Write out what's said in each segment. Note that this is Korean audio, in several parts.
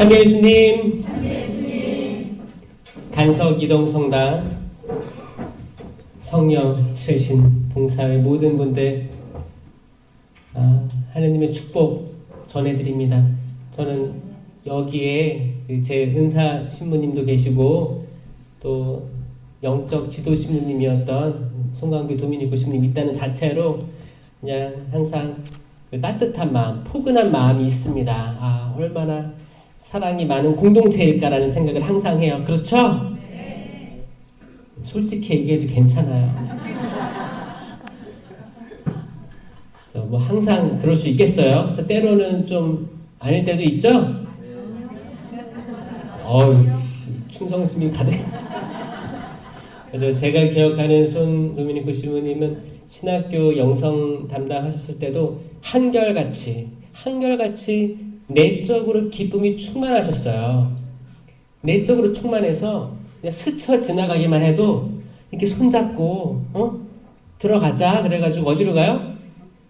참여 예수님, 간석 이동성당 성령 최신 봉사의 모든 분들 하느님의 축복 전해드립니다. 저는 여기에 제 은사 신부님도 계시고 또 영적 지도 신부님이었던 송강비 도미니코 신부님 있다는 자체로 그냥 항상 그 따뜻한 마음, 포근한 마음이 있습니다. 얼마나 사랑이 많은 공동체일까라는 생각을 항상 해요. 그렇죠? 네. 솔직히 얘기해도 괜찮아요. 그래서 뭐 항상 그럴 수 있겠어요. 때로는 좀 아닐 때도 있죠? 충성심이 가득. 그래서 제가 기억하는 손 도미니코 신부님은 신학교 영성 담당하셨을 때도 한결같이 내적으로 기쁨이 충만하셨어요. 내적으로 충만해서 그냥 스쳐 지나가기만 해도 이렇게 손잡고 들어가자 그래가지고 어디로 가요?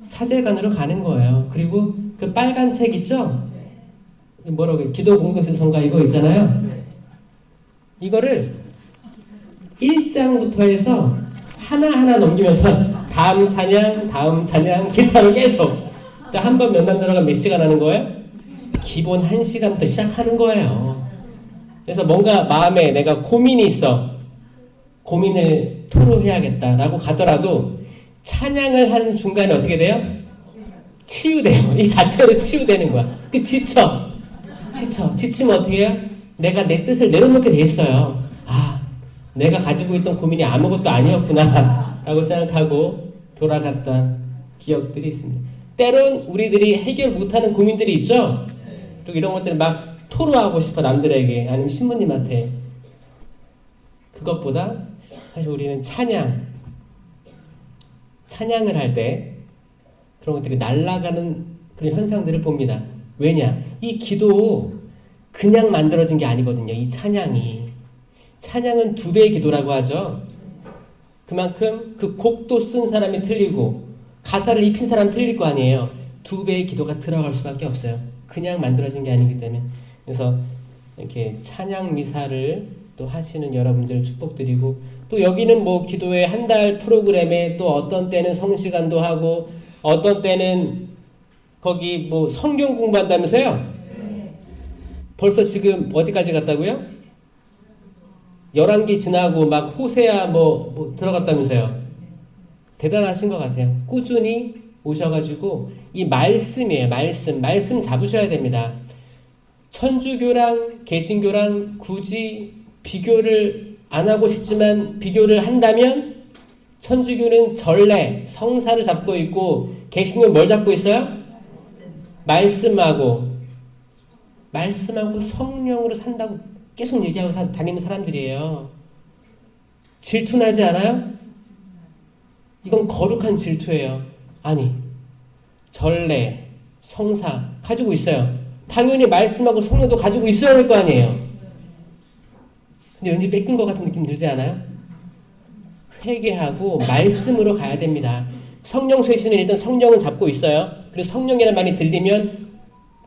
사제관으로 가는 거예요. 그리고 그 빨간 책 있죠? 뭐라고 기도 공동체 성가 이거 있잖아요. 이거를 1장부터 해서 하나하나 넘기면서 다음 찬양 기타로 계속 한 번 면담 들어가면 몇 시간 하는 거예요? 기본 1시간부터 시작하는 거예요. 그래서 뭔가 마음에 내가 고민이 있어. 고민을 토로해야겠다라고 가더라도 찬양을 하는 중간에 어떻게 돼요? 치유돼요. 이 자체로 치유되는 거야. 지치면 어떻게 해요? 내가 내 뜻을 내려놓게 돼 있어요. 내가 가지고 있던 고민이 아무것도 아니었구나 라고 생각하고 돌아갔던 기억들이 있습니다. 때론 우리들이 해결 못하는 고민들이 있죠? 또 이런 것들을 막 토로하고 싶어 남들에게 아니면 신부님한테. 그것보다 사실 우리는 찬양을 할 때 그런 것들이 날아가는 그런 현상들을 봅니다. 왜냐? 이 기도 그냥 만들어진 게 아니거든요. 이 찬양은 2배의 기도라고 하죠. 그만큼 그 곡도 쓴 사람이 틀리고 가사를 입힌 사람 틀릴 거 아니에요. 2배의 기도가 들어갈 수밖에 없어요. 그냥 만들어진 게 아니기 때문에. 그래서 이렇게 찬양 미사를 또 하시는 여러분들 축복드리고, 또 여기는 뭐 기도회 한 달 프로그램에 또 어떤 때는 성시간도 하고 어떤 때는 거기 뭐 성경 공부한다면서요? 벌써 지금 어디까지 갔다고요? 11기 지나고 막 호세아 뭐 들어갔다면서요? 대단하신 것 같아요. 꾸준히 오셔가지고 이 말씀이에요. 말씀 잡으셔야 됩니다. 천주교랑 개신교랑 굳이 비교를 안 하고 싶지만 비교를 한다면 천주교는 전례, 성사를 잡고 있고 개신교는 뭘 잡고 있어요? 말씀하고 성령으로 산다고 계속 얘기하고 다니는 사람들이에요. 질투나지 않아요? 이건 거룩한 질투예요. 아니, 전례, 성사 가지고 있어요. 당연히 말씀하고 성령도 가지고 있어야 될 거 아니에요. 근데 왠지 뺏긴 것 같은 느낌 들지 않아요? 회개하고 말씀으로 가야 됩니다. 성령 쇄신은 일단 성령은 잡고 있어요. 그래서 성령이라는 말이 들리면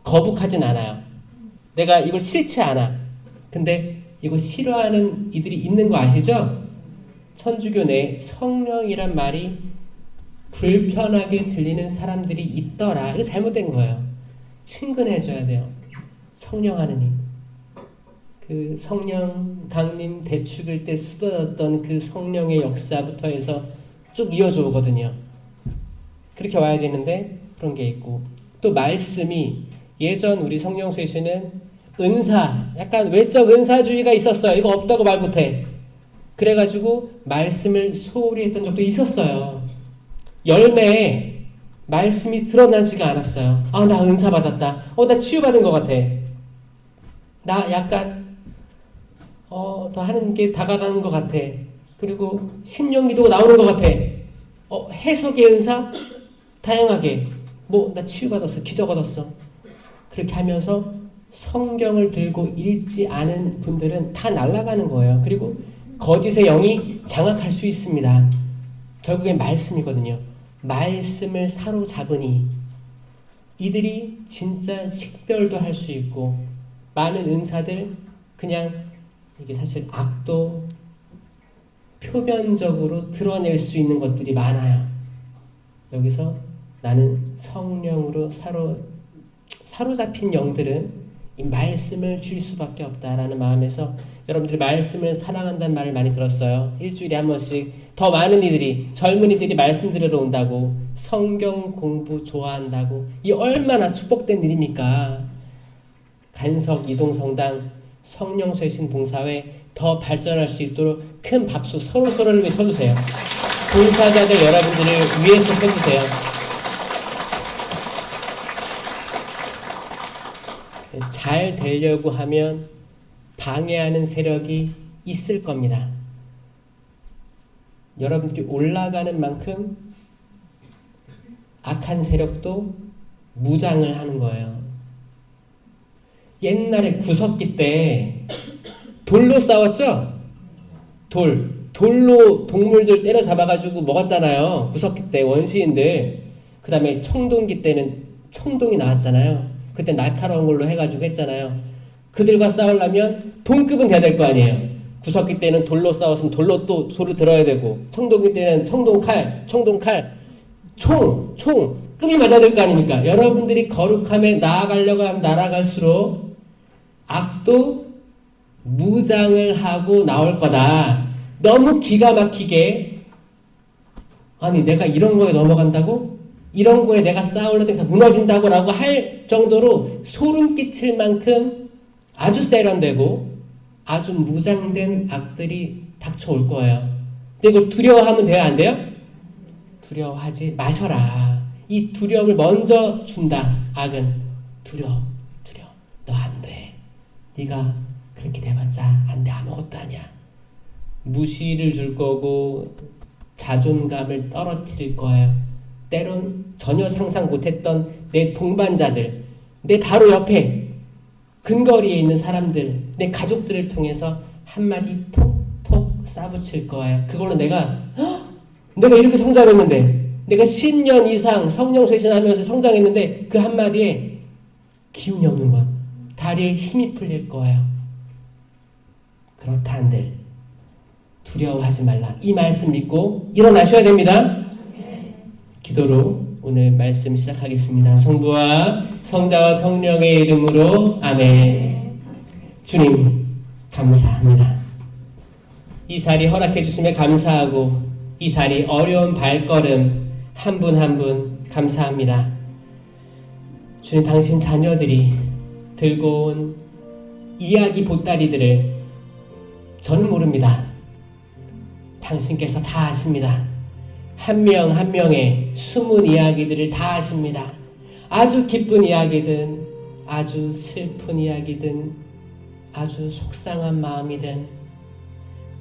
거북하진 않아요. 내가 이걸 싫지 않아. 근데 이거 싫어하는 이들이 있는 거 아시죠? 천주교 내에 성령이란 말이 불편하게 들리는 사람들이 있더라. 이거 잘못된 거예요. 친근해져야 돼요. 성령 하느님. 그 성령 강림 대축일 때 쏟아졌던 그 성령의 역사부터 해서 쭉 이어져 오거든요. 그렇게 와야 되는데 그런 게 있고, 또 말씀이 예전 우리 성령 쇄신은 은사, 약간 외적 은사주의가 있었어요. 이거 없다고 말 못해. 그래가지고 말씀을 소홀히 했던 적도 있었어요. 열매에 말씀이 드러나지가 않았어요. 나 은사 받았다. 나 치유받은 것 같아. 나 약간 더 하나님께 다가가는 것 같아. 그리고 심령기도가 나오는 것 같아. 해석의 은사 다양하게 나 치유받았어, 기적 얻었어. 그렇게 하면서 성경을 들고 읽지 않은 분들은 다 날아가는 거예요. 그리고 거짓의 영이 장악할 수 있습니다. 결국엔 말씀이거든요. 말씀을 사로잡으니 이들이 진짜 식별도 할 수 있고 많은 은사들 그냥 이게 사실 악도 표면적으로 드러낼 수 있는 것들이 많아요. 여기서 나는 성령으로 사로잡힌 영들은 이 말씀을 줄 수밖에 없다라는 마음에서 여러분들이 말씀을 사랑한다는 말을 많이 들었어요. 일주일에 한 번씩 더 많은 이들이 젊은이들이 말씀 들으러 온다고 성경 공부 좋아한다고 이 얼마나 축복된 일입니까? 간석 이동성당 성령쇄신 봉사회 더 발전할 수 있도록 큰 박수 서로를 위해 쳐주세요. 봉사자들 여러분들을 위해서 쳐주세요. 잘 되려고 하면 방해하는 세력이 있을 겁니다. 여러분들이 올라가는 만큼 악한 세력도 무장을 하는 거예요. 옛날에 구석기 때 돌로 싸웠죠? 돌로 동물들 때려잡아가지고 먹었잖아요. 구석기 때 원시인들. 그 다음에 청동기 때는 청동이 나왔잖아요. 그때 날카로운 걸로 해가지고 했잖아요. 그들과 싸우려면 동급은 돼야 될 거 아니에요. 구석기 때는 돌로 싸웠으면 돌로 또 돌을 들어야 되고, 청동기 때는 청동칼, 총, 급이 맞아야 될 거 아닙니까? 여러분들이 거룩함에 나아가려고 하면 날아갈수록 악도 무장을 하고 나올 거다. 너무 기가 막히게, 아니 내가 이런 거에 넘어간다고? 이런 거에 내가 싸우려다 무너진다고 라고 할 정도로 소름 끼칠 만큼 아주 세련되고 아주 무장된 악들이 닥쳐올 거예요. 근데 이걸 두려워하면 돼요? 안 돼요? 두려워하지 마셔라. 이 두려움을 먼저 준다. 악은 두려워. 너 안 돼. 네가 그렇게 돼봤자 안 돼. 아무것도 아니야. 무시를 줄 거고 자존감을 떨어뜨릴 거예요. 때론 전혀 상상 못했던 내 동반자들, 내 바로 옆에 근거리에 있는 사람들, 내 가족들을 통해서 한마디 톡톡 싸붙일 거예요. 그걸로 내가 이렇게 성장했는데, 내가 10년 이상 성령 쇄신하면서 성장했는데 그 한마디에 기운이 없는 거야. 다리에 힘이 풀릴 거예요. 그렇다 한들 두려워하지 말라. 이 말씀 믿고 일어나셔야 됩니다. 기도로 오늘 말씀 시작하겠습니다. 성부와 성자와 성령의 이름으로 아멘. 주님 감사합니다. 이 자리 허락해 주심에 감사하고 이 자리 어려운 발걸음 한 분 한 분 감사합니다. 주님 당신 자녀들이 들고 온 이야기 보따리들을 저는 모릅니다. 당신께서 다 아십니다. 한 명 한 명의 숨은 이야기들을 다 아십니다. 아주 기쁜 이야기든 아주 슬픈 이야기든 아주 속상한 마음이든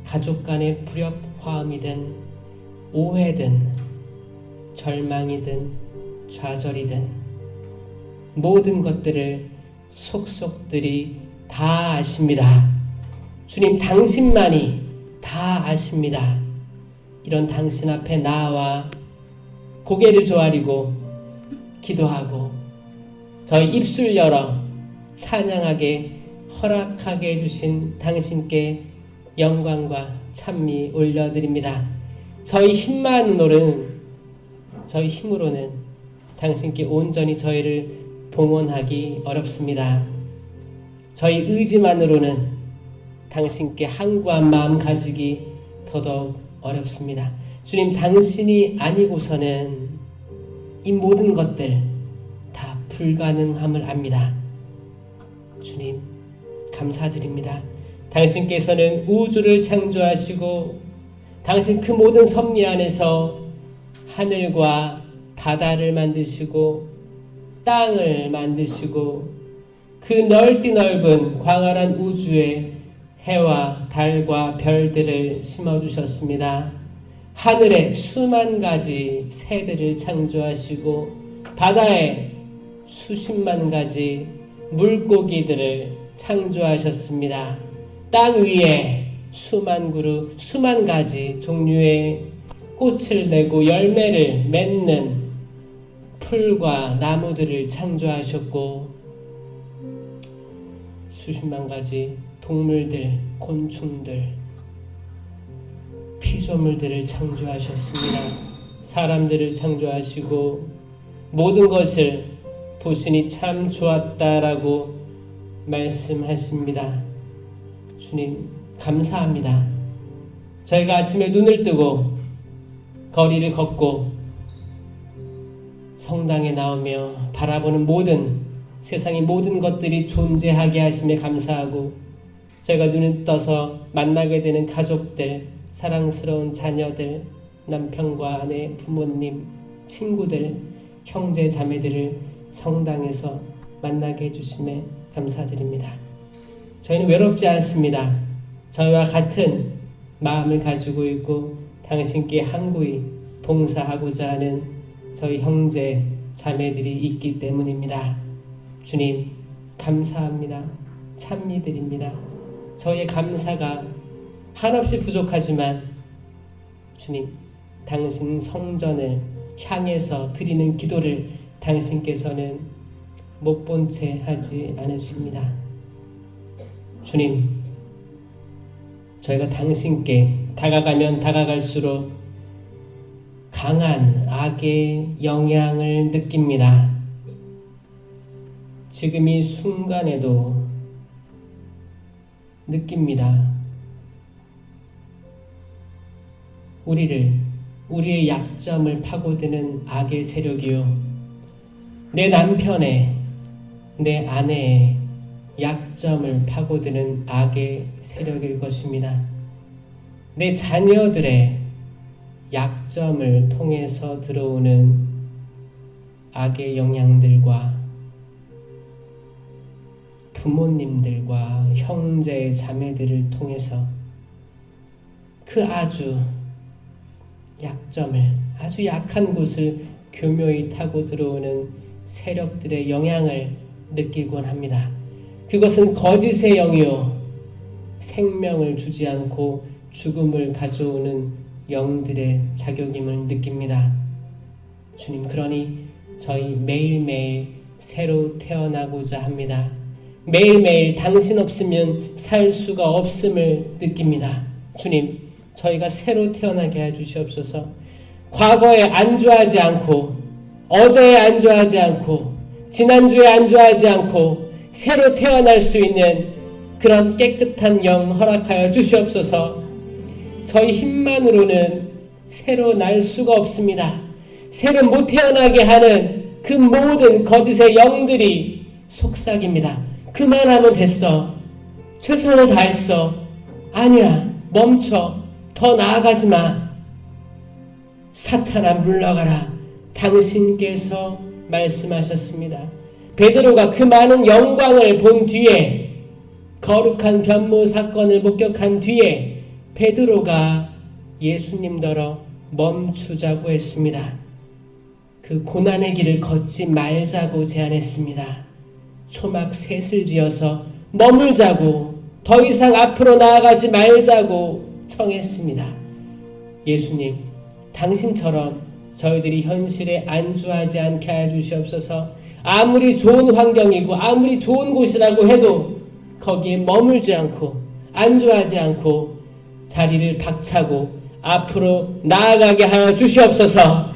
가족 간의 불협화음이든 오해든 절망이든 좌절이든 모든 것들을 속속들이 다 아십니다. 주님 당신만이 다 아십니다. 이런 당신 앞에 나와 고개를 조아리고 기도하고 저희 입술 열어 찬양하게 허락하게 해주신 당신께 영광과 찬미 올려드립니다. 저희 힘으로는 당신께 온전히 저희를 봉헌하기 어렵습니다. 저희 의지만으로는 당신께 항구한 마음 가지기 더더욱 어렵습니다. 주님 당신이 아니고서는 이 모든 것들 다 불가능함을 압니다. 주님 감사드립니다. 당신께서는 우주를 창조하시고 당신 그 모든 섭리 안에서 하늘과 바다를 만드시고 땅을 만드시고 그 넓디 넓은 광활한 우주에 해와 달과 별들을 심어주셨습니다. 하늘에 수만 가지 새들을 창조하시고 바다에 수십만 가지 물고기들을 창조하셨습니다. 땅 위에 수만 그루 수만 가지 종류의 꽃을 내고 열매를 맺는 풀과 나무들을 창조하셨고 수십만 가지 동물들, 곤충들, 피조물들을 창조하셨습니다. 사람들을 창조하시고 모든 것을 보시니 참 좋았다라고 말씀하십니다. 주님 감사합니다. 저희가 아침에 눈을 뜨고 거리를 걷고 성당에 나오며 바라보는 모든 세상의 모든 것들이 존재하게 하심에 감사하고 저희가 눈을 떠서 만나게 되는 가족들, 사랑스러운 자녀들, 남편과 아내, 부모님, 친구들, 형제, 자매들을 성당에서 만나게 해주심에 감사드립니다. 저희는 외롭지 않습니다. 저희와 같은 마음을 가지고 있고 당신께 항구히 봉사하고자 하는 저희 형제, 자매들이 있기 때문입니다. 주님 감사합니다. 찬미드립니다. 저희의 감사가 한없이 부족하지만 주님 당신 성전을 향해서 드리는 기도를 당신께서는 못 본 채 하지 않으십니다. 주님 저희가 당신께 다가가면 다가갈수록 강한 악의 영향을 느낍니다. 지금 이 순간에도 느낍니다. 우리의 약점을 파고드는 악의 세력이요, 내 남편의, 내 아내의 약점을 파고드는 악의 세력일 것입니다. 내 자녀들의 약점을 통해서 들어오는 악의 영향들과 부모님들과 형제 자매들을 통해서 그 아주 약점을, 아주 약한 곳을 교묘히 타고 들어오는 세력들의 영향을 느끼곤 합니다. 그것은 거짓의 영이요 생명을 주지 않고 죽음을 가져오는 영들의 자격임을 느낍니다. 주님, 그러니 저희 매일매일 새로 태어나고자 합니다. 매일매일 당신 없으면 살 수가 없음을 느낍니다. 주님, 저희가 새로 태어나게 해주시옵소서. 과거에 안주하지 않고, 어제에 안주하지 않고, 지난주에 안주하지 않고 새로 태어날 수 있는 그런 깨끗한 영 허락하여 주시옵소서. 저희 힘만으로는 새로 날 수가 없습니다. 새로 못 태어나게 하는 그 모든 거짓의 영들이 속삭입니다. 그만하면 됐어. 최선을 다했어. 아니야, 멈춰. 더 나아가지 마. 사탄아 물러가라. 당신께서 말씀하셨습니다. 베드로가 그 많은 영광을 본 뒤에, 거룩한 변모 사건을 목격한 뒤에 베드로가 예수님더러 멈추자고 했습니다. 그 고난의 길을 걷지 말자고 제안했습니다. 초막 셋을 지어서 머물자고, 더 이상 앞으로 나아가지 말자고 청했습니다. 예수님, 당신처럼 저희들이 현실에 안주하지 않게 하여 주시옵소서. 아무리 좋은 환경이고 아무리 좋은 곳이라고 해도 거기에 머물지 않고 안주하지 않고 자리를 박차고 앞으로 나아가게 하여 주시옵소서.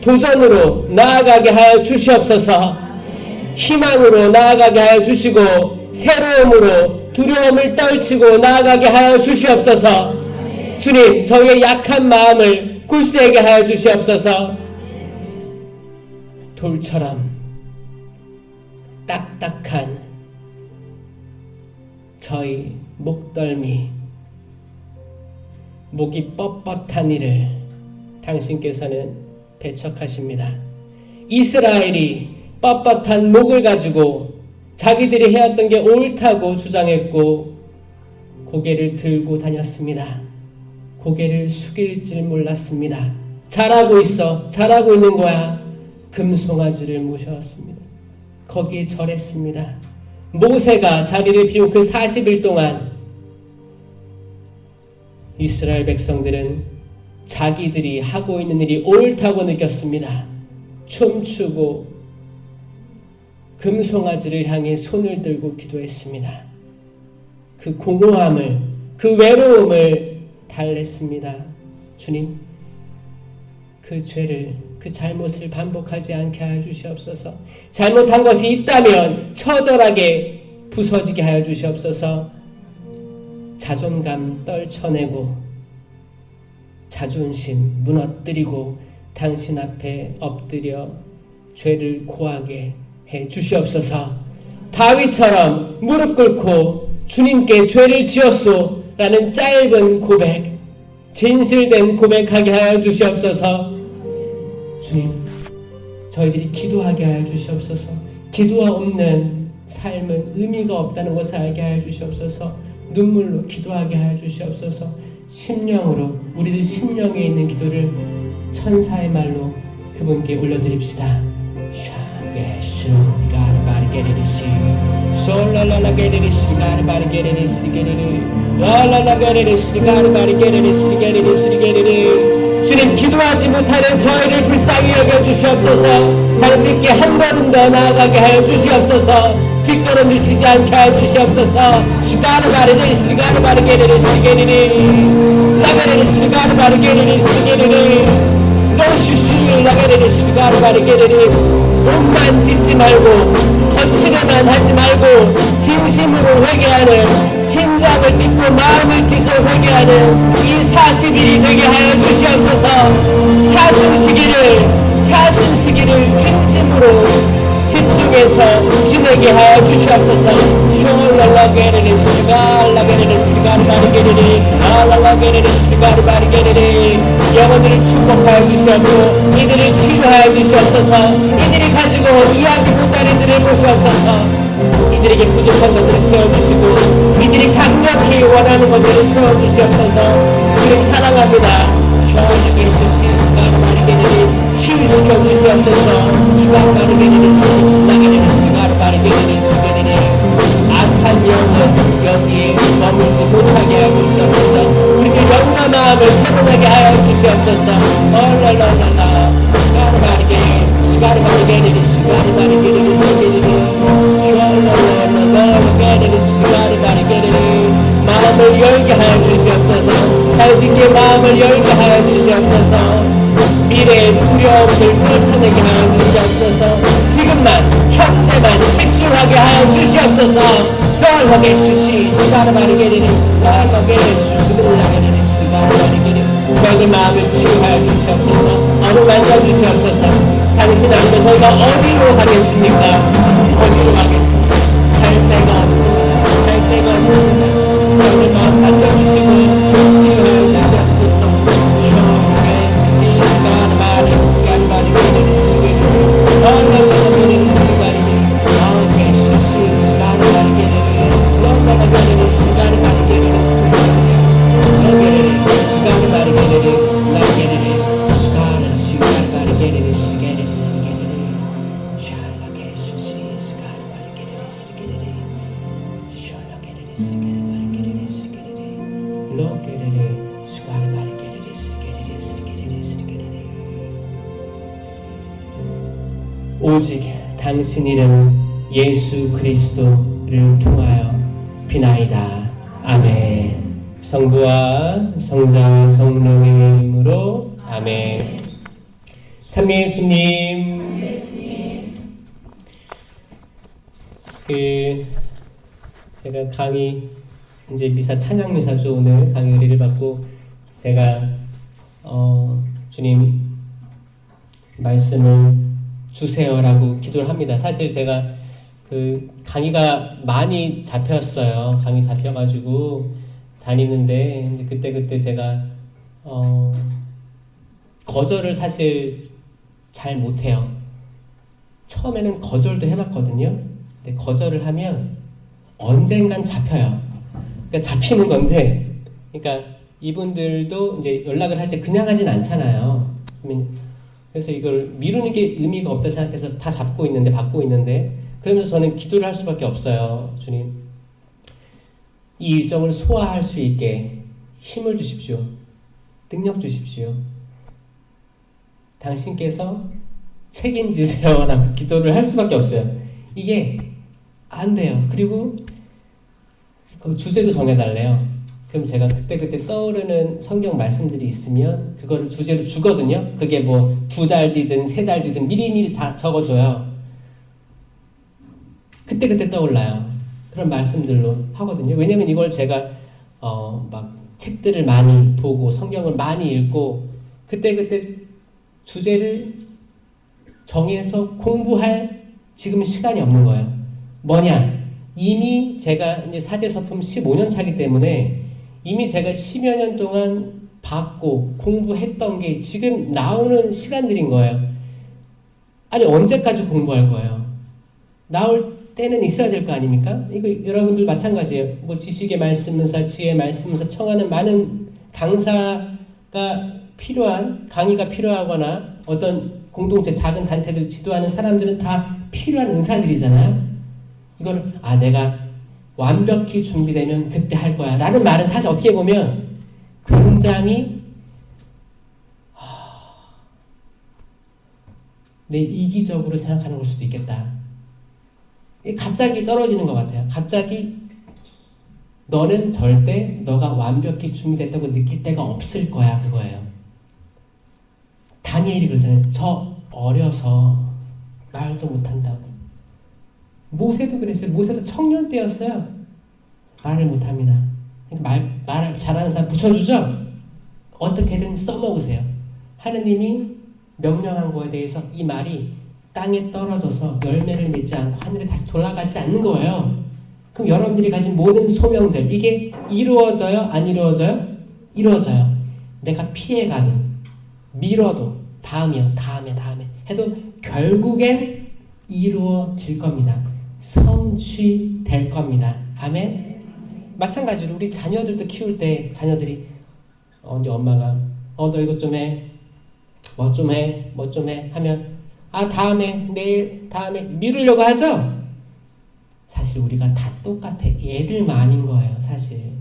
도전으로 나아가게 하여 주시옵소서. 희망으로 나아가게 하여 주시고 새로움으로 두려움을 떨치고 나아가게 하여 주시옵소서. 주님, 저희의 약한 마음을 굳세게 하여 주시옵소서. 돌처럼 딱딱한 저희 목덜미, 목이 뻣뻣한 이를 당신께서는 배척하십니다. 이스라엘이 뻣뻣한 목을 가지고 자기들이 해왔던 게 옳다고 주장했고 고개를 들고 다녔습니다. 고개를 숙일 줄 몰랐습니다. 잘하고 있어. 잘하고 있는 거야. 금송아지를 모셔왔습니다. 거기에 절했습니다. 모세가 자리를 비운 그 40일 동안 이스라엘 백성들은 자기들이 하고 있는 일이 옳다고 느꼈습니다. 춤추고 금송아지를 향해 손을 들고 기도했습니다. 그 공허함을, 그 외로움을 달랬습니다. 주님, 그 죄를, 그 잘못을 반복하지 않게 하여 주시옵소서. 잘못한 것이 있다면 처절하게 부서지게 하여 주시옵소서. 자존감 떨쳐내고 자존심 무너뜨리고 당신 앞에 엎드려 죄를 고하게 해 주시옵소서. 다윗처럼 무릎 꿇고 주님께 죄를 지었소 라는 짧은 고백, 진실된 고백하게 하여 주시옵소서. 주님, 저희들이 기도하게 하여 주시옵소서. 기도가 없는 삶은 의미가 없다는 것을 알게 하여 주시옵소서. 눈물로 기도하게 하여 주시옵소서. 심령으로, 우리들 심령에 있는 기도를 천사의 말로 그분께 올려드립시다. 주님, 기도하지 못하는 저희를 불쌍히 여겨주시옵소서. 당신께 한 걸음 더 나아가게 하여 주시옵소서. 뒷걸음을 치지 않게 하여 주시옵소서. 몸만 짓지 말고 거칠에만 하지 말고 진심으로 회개하는, 심장을 찢고 마음을 찢어 회개하는 이 40일이 되게 하여 주시옵소서. 사순시기를 진심으로 집중해서 지내게 하여 주시옵소서. 영혼들을 축복하여 주시옵고 이들을 치료하여 주시옵소서. 이들이 가지고 이해하지 못하는 이들을 보시옵소서. 이들에게 부족한 것들을 채워주시고 이들이 강력히 원하는 것들을 채워주시옵소서. 주님 사랑합니다. 시원하게 해주시옵소서. 마르게들이 치유시켜 주시옵소서. 시간 마르게들이 나게들이 시간 마르게들이 시게들이 악한 영은 여기에 머물지 못하게 하여 주시옵소서. 우리들 영과 마음을 새로나게 하여 주시옵소서. 얼랄랄랄라 시간 마르게들이 시간 마르게들이 시게들이 마음을 열게 하여 주시옵소서. 당신께 마음을 열게 하여 주시옵소서. 미래의 두려움을 떨쳐내게 하여 주시옵소서. 지금만 현재만 집중하게 하여 주시옵소서. 널하게 주시 시가르바르게 되니 널하게 주시 놀라게 되니 시가르바르게 되니 저희의 마음을 치유하여 주시옵소서. 어루 만져주시옵소서. 당신 앞에 저희가 어디로 가겠습니까? 어디로 가겠습니까? 갈 데가 없습니다. 갈 데가 없습니다. 저희의 마음 만져주시고 치유하여 주시옵소서. 오직 당신 이름 예수 그리스도를 통하여 비나이다. 아멘. 성부와 성자와 성령의 이름으로 아멘. 삼위 예수님, 제가 강의 이제 미사 찬양 미사죠. 오늘 강의 의뢰를 받고 제가 주님 말씀을 주세요라고 기도를 합니다. 사실 제가 그 강의가 많이 잡혔어요. 강의 잡혀가지고 다니는데 이제 그때 제가 거절을 사실 잘 못해요. 처음에는 거절도 해봤거든요. 근데 거절을 하면 언젠간 잡혀요. 그러니까 잡히는 건데, 그러니까 이분들도 이제 연락을 할 때 그냥 하진 않잖아요. 그래서 이걸 미루는 게 의미가 없다 생각해서 다 잡고 있는데, 받고 있는데, 그러면서 저는 기도를 할 수밖에 없어요. 주님, 이 일정을 소화할 수 있게 힘을 주십시오. 능력 주십시오. 당신께서 책임지세요라고 기도를 할 수밖에 없어요. 이게 안 돼요. 그리고 그 주제도 정해달래요. 그럼 제가 그때그때 떠오르는 성경 말씀들이 있으면 그거를 주제로 주거든요. 그게 뭐 2달 뒤든 3달 뒤든 미리미리 다 적어줘요. 그때그때 떠올라요. 그런 말씀들로 하거든요. 왜냐면 이걸 제가 막 책들을 많이 보고 성경을 많이 읽고 그때그때 주제를 정해서 공부할 지금 시간이 없는 거예요. 뭐냐? 이미 제가 이제 사제서품 15년 차기 때문에 이미 제가 10여 년 동안 받고 공부했던 게 지금 나오는 시간들인 거예요. 아니 언제까지 공부할 거예요? 나올 때는 있어야 될 거 아닙니까? 이거 여러분들 마찬가지예요. 뭐 지식의 말씀문사, 지혜의 말씀문사 청하는 많은 강사가 필요한 강의가 필요하거나 어떤 공동체 작은 단체들 지도하는 사람들은 다 필요한 은사들이잖아요. 이걸 내가 완벽히 준비되면 그때 할 거야 라는 말은 사실 어떻게 보면 굉장히 내 이기적으로 생각하는 걸 수도 있겠다. 갑자기 떨어지는 것 같아요. 갑자기 너는 절대 너가 완벽히 준비됐다고 느낄 때가 없을 거야 그거예요. 다니엘이 그러잖아요. 저 어려서 말도 못한다고. 모세도 그랬어요. 모세도 청년 때였어요. 말을 못합니다. 그러니까 말을 잘하는 사람 붙여주죠. 어떻게든 써먹으세요. 하느님이 명령한 거에 대해서 이 말이 땅에 떨어져서 열매를 맺지 않고 하늘에 다시 돌아가지 않는 거예요. 그럼 여러분들이 가진 모든 소명들 이게 이루어져요? 안 이루어져요? 이루어져요. 내가 피해가도 미뤄도 다음에 해도 결국엔 이루어질 겁니다. 성취될 겁니다. 아멘. 마찬가지로 우리 자녀들도 키울 때 자녀들이 이제 엄마가 너 이것 좀 해, 뭐 좀 해 하면 다음에 내일 다음에 미루려고 하죠. 사실 우리가 다 똑같아. 애들 마음인 거예요. 사실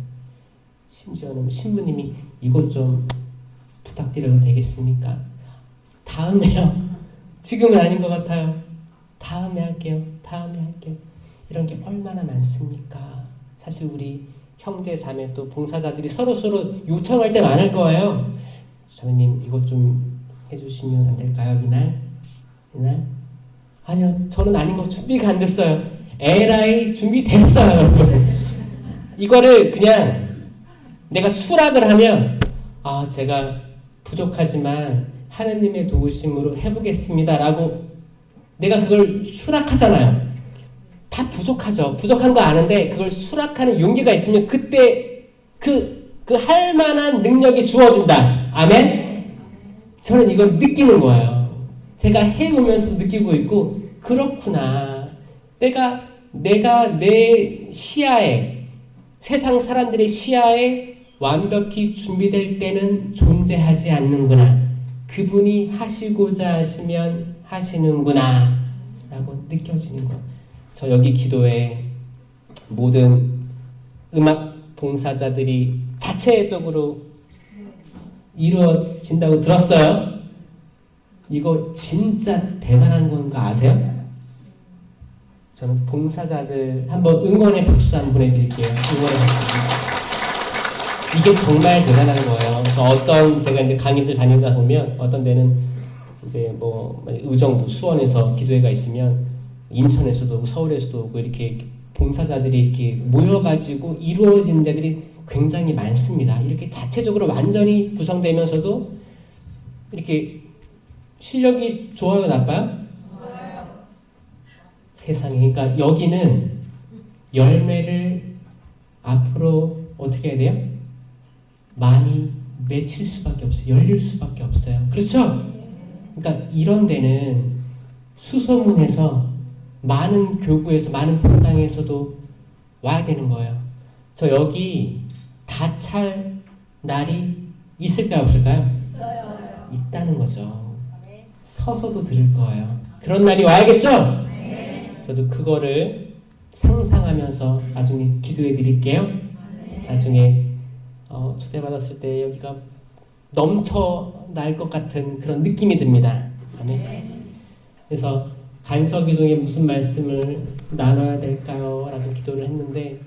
심지어는 신부님이 이것 좀 부탁드려도 되겠습니까? 다음에요. 지금은 아닌 것 같아요. 다음에 할게요. 이런 게 얼마나 많습니까? 사실 우리 형제 자매 또 봉사자들이 서로 요청할 때 많을 거예요. 자매님 이것 좀 해주시면 안 될까요? 이날? 아니요, 저는 아닌 거 준비가 안 됐어요. 에라이 준비됐어요, 여러분. 이거를 그냥 내가 수락을 하면 제가 부족하지만 하느님의 도우심으로 해보겠습니다라고 내가 그걸 수락하잖아요. 다 부족하죠. 부족한 거 아는데 그걸 수락하는 용기가 있으면 그때 그 할 만한 능력이 주어진다. 아멘? 저는 이걸 느끼는 거예요. 제가 해오면서 느끼고 있고 그렇구나. 내가 내 시야에 세상 사람들의 시야에 완벽히 준비될 때는 존재하지 않는구나. 그분이 하시고자 하시면 하시는구나 라고 느껴지는 거. 저 여기 기도에 모든 음악 봉사자들이 자체적으로 이루어진다고 들었어요. 이거 진짜 대단한 건 거 아세요? 저는 봉사자들 한번 응원의 박수 한번 보내드릴게요. 응원의 박수. 이게 정말 대단한 거예요. 그래서 제가 이제 강의들 다니다 보면 어떤 데는 이제 뭐 의정부 수원에서 기도회가 있으면 인천에서도 서울에서도 오고 이렇게 봉사자들이 이렇게 모여가지고 이루어진 데들이 굉장히 많습니다. 이렇게 자체적으로 완전히 구성되면서도 이렇게 실력이 좋아요, 나빠요? 좋아요. 세상에. 그러니까 여기는 열매를 앞으로 어떻게 해야 돼요? 많이 맺힐 수밖에 없어요. 열릴 수밖에 없어요. 그렇죠? 그러니까 이런 데는 수소문해서 많은 교구에서 많은 본당에서도 와야 되는 거예요. 저 여기 다 찰 날이 있을까요, 없을까요? 있어요. 있다는 거죠. 서서도 들을 거예요. 그런 날이 와야겠죠? 저도 그거를 상상하면서 나중에 기도해 드릴게요. 나중에 초대받았을 때 여기가 넘쳐 날 것 같은 그런 느낌이 듭니다. 아멘. 그래서 간서기도에 무슨 말씀을 나눠야 될까요? 라고 기도를 했는데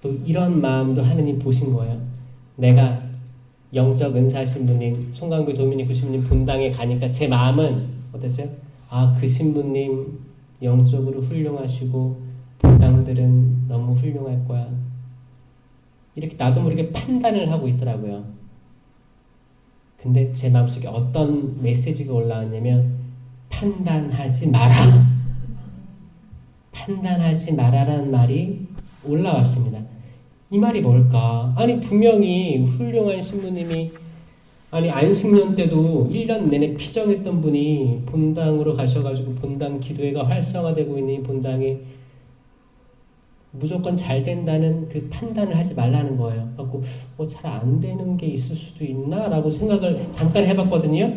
또 이런 마음도 하느님 보신 거예요. 내가 영적 은사 신부님, 송강교 도미닉 그 신부님 본당에 가니까 제 마음은 어땠어요? 아, 그 신부님 영적으로 훌륭하시고 본당들은 너무 훌륭할 거야. 이렇게 나도 모르게 판단을 하고 있더라고요. 근데 제 마음속에 어떤 메시지가 올라왔냐면 판단하지 마라. 판단하지 마라라는 말이 올라왔습니다. 이 말이 뭘까? 아니 분명히 훌륭한 신부님이 아니 안식년 때도 1년 내내 피정했던 분이 본당으로 가셔가지고 본당 기도회가 활성화되고 있는 이 본당에 무조건 잘 된다는 그 판단을 하지 말라는 거예요. 그래서 잘 안 되는 게 있을 수도 있나? 라고 생각을 잠깐 해봤거든요.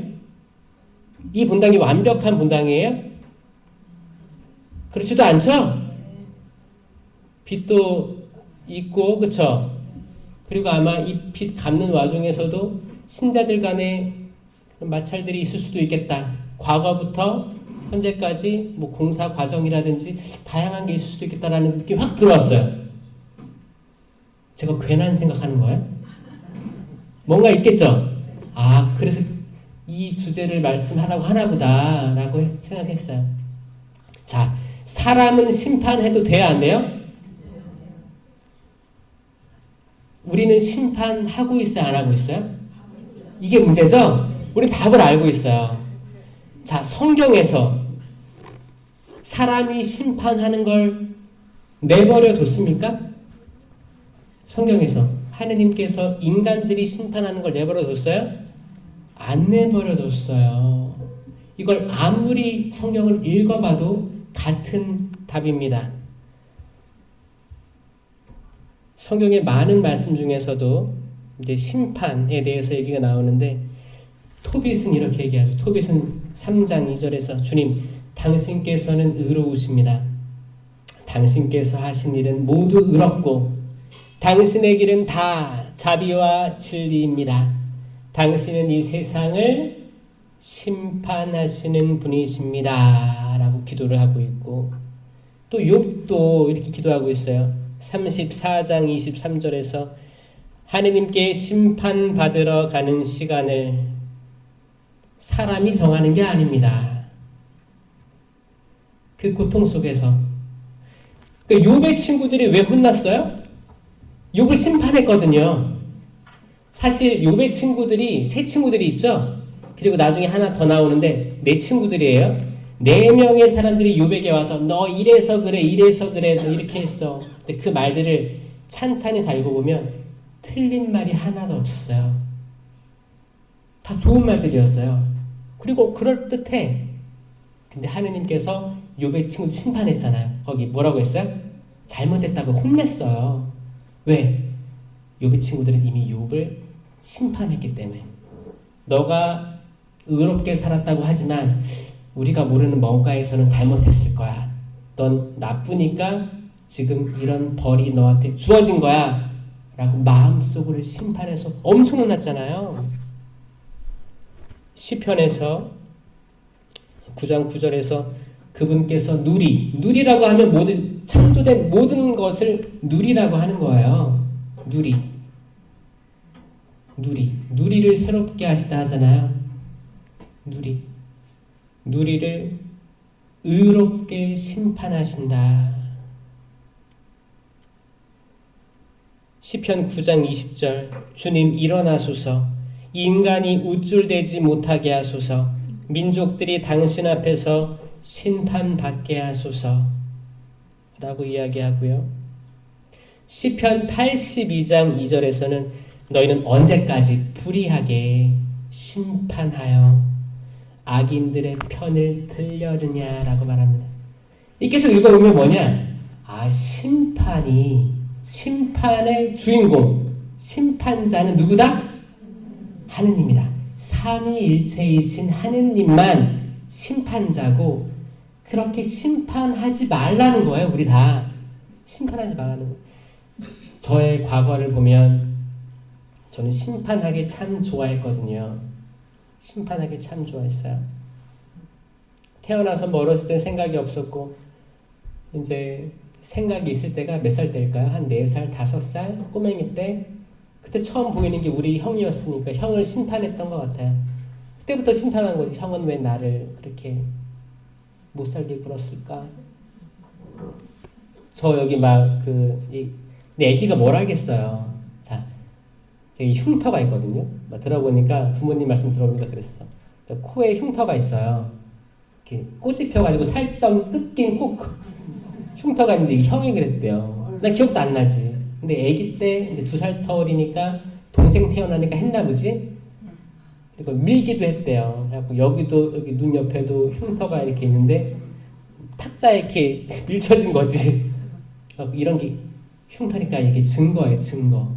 이 본당이 완벽한 본당이에요? 그렇지도 않죠? 빚도 있고, 그쵸? 그리고 아마 이 빚 갚는 와중에서도 신자들 간에 마찰들이 있을 수도 있겠다. 과거부터 현재까지 뭐 공사 과정이라든지 다양한 게 있을 수도 있겠다라는 느낌이 확 들어왔어요. 제가 괜한 생각하는 거예요? 뭔가 있겠죠? 아, 그래서 이 주제를 말씀하라고 하나보다 라고 생각했어요. 자, 사람은 심판해도 돼야 안 돼요? 우리는 심판하고 있어요? 안 하고 있어요? 이게 문제죠? 우리 답을 알고 있어요. 자, 성경에서 사람이 심판하는 걸 내버려 뒀습니까? 성경에서 하느님께서 인간들이 심판하는 걸 내버려 뒀어요? 안 내버려 뒀어요. 이걸 아무리 성경을 읽어봐도 같은 답입니다. 성경의 많은 말씀 중에서도 이제 심판에 대해서 얘기가 나오는데 토빗은 이렇게 얘기하죠. 토빗은 3장 2절에서 주님, 당신께서는 의로우십니다. 당신께서 하신 일은 모두 의롭고 당신의 길은 다 자비와 진리입니다. 당신은 이 세상을 심판하시는 분이십니다. 라고 기도를 하고 있고 또 욥도 이렇게 기도하고 있어요. 34장 23절에서 하느님께 심판받으러 가는 시간을 사람이 정하는 게 아닙니다. 그 고통 속에서 욥의 친구들이 왜 혼났어요? 욥을 심판했거든요. 사실 욥의 친구들이 세 친구들이 있죠. 그리고 나중에 하나 더 나오는데 네 친구들이에요. 4명의 사람들이 욥에게 와서 너 이래서 그래 이래서 그래 너 이렇게 했어. 근데 그 말들을 찬찬히 다 읽어보면 틀린 말이 하나도 없었어요. 다 좋은 말들이었어요. 그리고 그럴듯해. 근데 하느님께서 욥의 친구 심판했잖아요. 거기 뭐라고 했어요? 잘못했다고 혼냈어요. 왜? 욥의 친구들은 이미 욥을 심판했기 때문에. 너가 의롭게 살았다고 하지만 우리가 모르는 뭔가에서는 잘못했을 거야. 넌 나쁘니까 지금 이런 벌이 너한테 주어진 거야. 라고 마음속으로 심판해서 엄청 혼났잖아요. 시편에서 9장 9절에서 그분께서 누리라고 하면 모든 창조된 모든 것을 누리라고 하는 거예요. 누리를 새롭게 하시다 하잖아요. 누리를 의롭게 심판하신다. 시편 9장 20절 주님 일어나소서 인간이 우쭐대지 못하게 하소서 민족들이 당신 앞에서 심판받게 하소서 라고 이야기하고요. 시편 82장 2절에서는 너희는 언제까지 불의하게 심판하여 악인들의 편을 들려느냐라고 말합니다. 이 계속 읽어보면 뭐냐? 아, 심판의 주인공, 심판자는 누구다? 하느님이다. 삼위일체이신 하느님만 심판자고 그렇게 심판하지 말라는 거예요. 우리 다 심판하지 말라는 거예요. 저의 과거를 보면 저는 심판하기 참 좋아했거든요. 심판하기 참 좋아했어요. 태어나서 뭐 어렸을 땐 생각이 없었고 이제 생각이 있을 때가 몇 살 때일까요? 한 4살, 5살 꼬맹이 때 그때 처음 보이는 게 우리 형이었으니까 형을 심판했던 것 같아요. 그때부터 심판한 거지. 형은 왜 나를 그렇게 못 살게 굴었을까? 저 여기 내 애기가 뭘 알겠어요. 자, 저기 흉터가 있거든요. 들어보니까 부모님 말씀 들어보니까 그랬어. 코에 흉터가 있어요. 이렇게 꽃이 펴가지고 살점 뜯긴 코 흉터가 있는데 형이 그랬대요. 나 기억도 안 나지. 근데 아기 때 이제 2살 터울이니까 동생 태어나니까 했나 보지. 그리고 밀기도 했대요. 그래갖고 여기도 여기 눈 옆에도 흉터가 이렇게 있는데 탁자에 이렇게 밀쳐진 거지. 이런 게 흉터니까 이게 증거예요, 증거.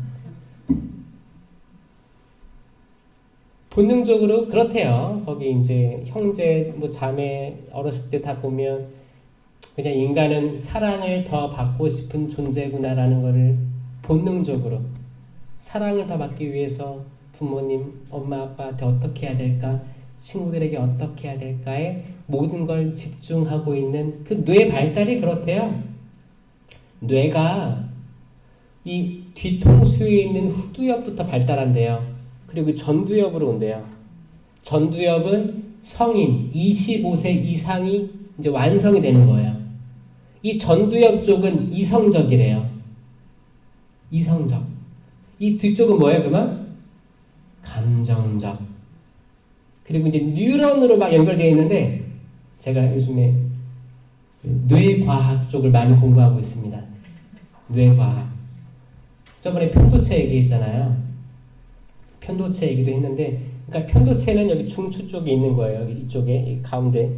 본능적으로 그렇대요. 거기 이제 형제, 뭐 자매 어렸을 때 다 보면 그냥 인간은 사랑을 더 받고 싶은 존재구나라는 거를 본능적으로 사랑을 더 받기 위해서 부모님, 엄마, 아빠한테 어떻게 해야 될까, 친구들에게 어떻게 해야 될까에 모든 걸 집중하고 있는 그 뇌 발달이 그렇대요. 뇌가 이 뒤통수에 있는 후두엽부터 발달한대요. 그리고 전두엽으로 온대요. 전두엽은 성인 25세 이상이 이제 완성이 되는 거예요. 이 전두엽 쪽은 이성적이래요. 이성적. 이 뒤쪽은 뭐예요, 그러면? 감정적. 그리고 이제 뉴런으로 막 연결되어 있는데 제가 요즘에 뇌과학 쪽을 많이 공부하고 있습니다. 뇌과학. 저번에 편도체 얘기했잖아요. 편도체 얘기도 했는데, 그러니까 편도체는 여기 중추 쪽에 있는 거예요. 여기 이쪽에 가운데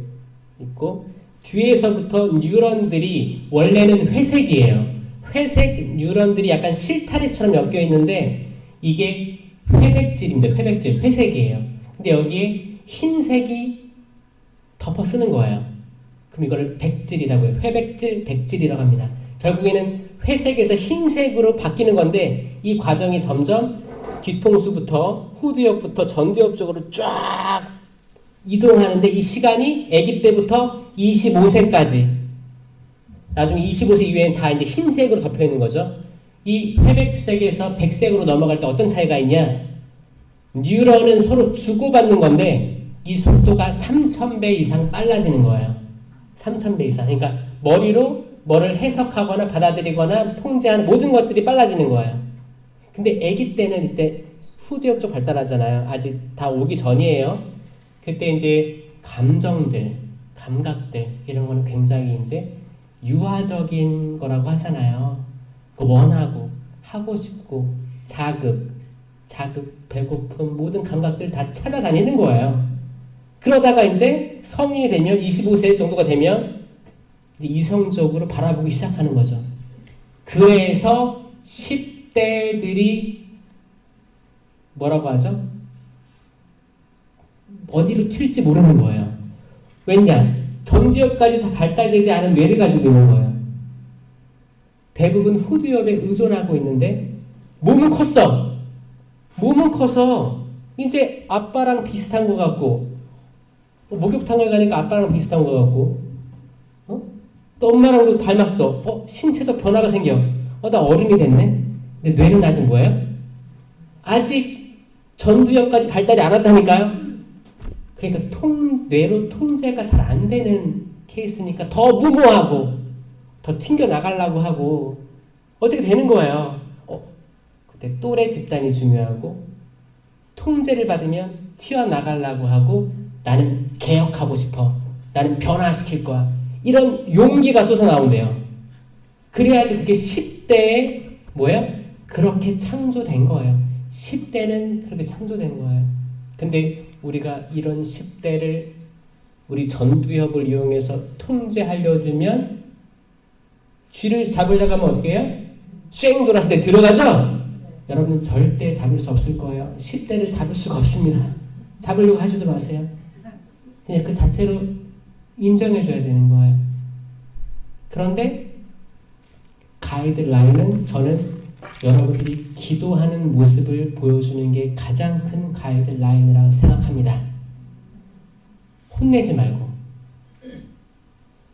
있고, 뒤에서부터 뉴런들이 원래는 회색이에요. 회색 뉴런들이 약간 실타래처럼 엮여 있는데 이게 회백질입니다. 회백질, 회색이에요. 근데 여기에 흰색이 덮어 쓰는 거예요. 그럼 이걸 백질이라고 해요. 회백질, 백질이라고 합니다. 결국에는 회색에서 흰색으로 바뀌는 건데 이 과정이 점점 뒤통수부터 후두엽부터 전두엽 쪽으로 쫙 이동하는데 이 시간이 아기 때부터 25세까지 나중에 25세 이후에는 다 이제 흰색으로 덮여 있는 거죠. 이 회백색에서 백색으로 넘어갈 때 어떤 차이가 있냐? 뉴런은 서로 주고받는 건데 이 속도가 3000배 이상 빨라지는 거예요. 3000배 이상. 그러니까 머리로 뭐를 해석하거나 받아들이거나 통제하는 모든 것들이 빨라지는 거예요. 근데 아기 때는 이때 후두엽 쪽 발달하잖아요. 아직 다 오기 전이에요. 그때 이제 감정들, 감각들 이런 거는 굉장히 이제 유아적인 거라고 하잖아요. 그 원하고 하고 싶고 자극, 배고픔 모든 감각들 다 찾아다니는 거예요. 그러다가 이제 성인이 되면 25세 정도가 되면 이성적으로 바라보기 시작하는 거죠. 그래서 10대들이 뭐라고 하죠? 어디로 튈지 모르는 거예요. 왜냐? 전두엽까지 다 발달되지 않은 뇌를 가지고 있는 거예요. 대부분 후두엽에 의존하고 있는데 몸은 컸어. 몸은 커서 이제 아빠랑 비슷한 것 같고 목욕탕을 가니까 아빠랑 비슷한 것 같고 또 엄마랑도 닮았어. 신체적 변화가 생겨. 나 어른이 됐네. 근데 뇌는 아직 뭐예요? 아직 전두엽까지 발달이 안 한다니까요. 그러니까 뇌로 통제가 잘 안 되는 케이스니까 더 무모하고 더 튕겨 나가려고 하고 어떻게 되는 거예요. 그때 또래 집단이 중요하고 통제를 받으면 튀어나가려고 하고 나는 개혁하고 싶어. 나는 변화시킬 거야. 이런 용기가 솟아나온대요. 그래야지 그게 10대에 뭐예요? 그렇게 창조된 거예요. 10대는 그렇게 창조된 거예요. 근데 우리가 이런 10대를 우리 전두엽을 이용해서 통제하려 들면 쥐를 잡으려고 하면 어떻게 해요? 쐐 돌아서 내 들어가죠? 여러분 절대 잡을 수 없을 거예요. 10대를 잡을 수가 없습니다. 잡으려고 하지도 마세요. 그냥 그 자체로 인정해줘야 되는 거예요. 그런데 가이드라인은 저는 여러분들이 기도하는 모습을 보여주는 게 가장 큰 가이드라인이라고 생각합니다. 혼내지 말고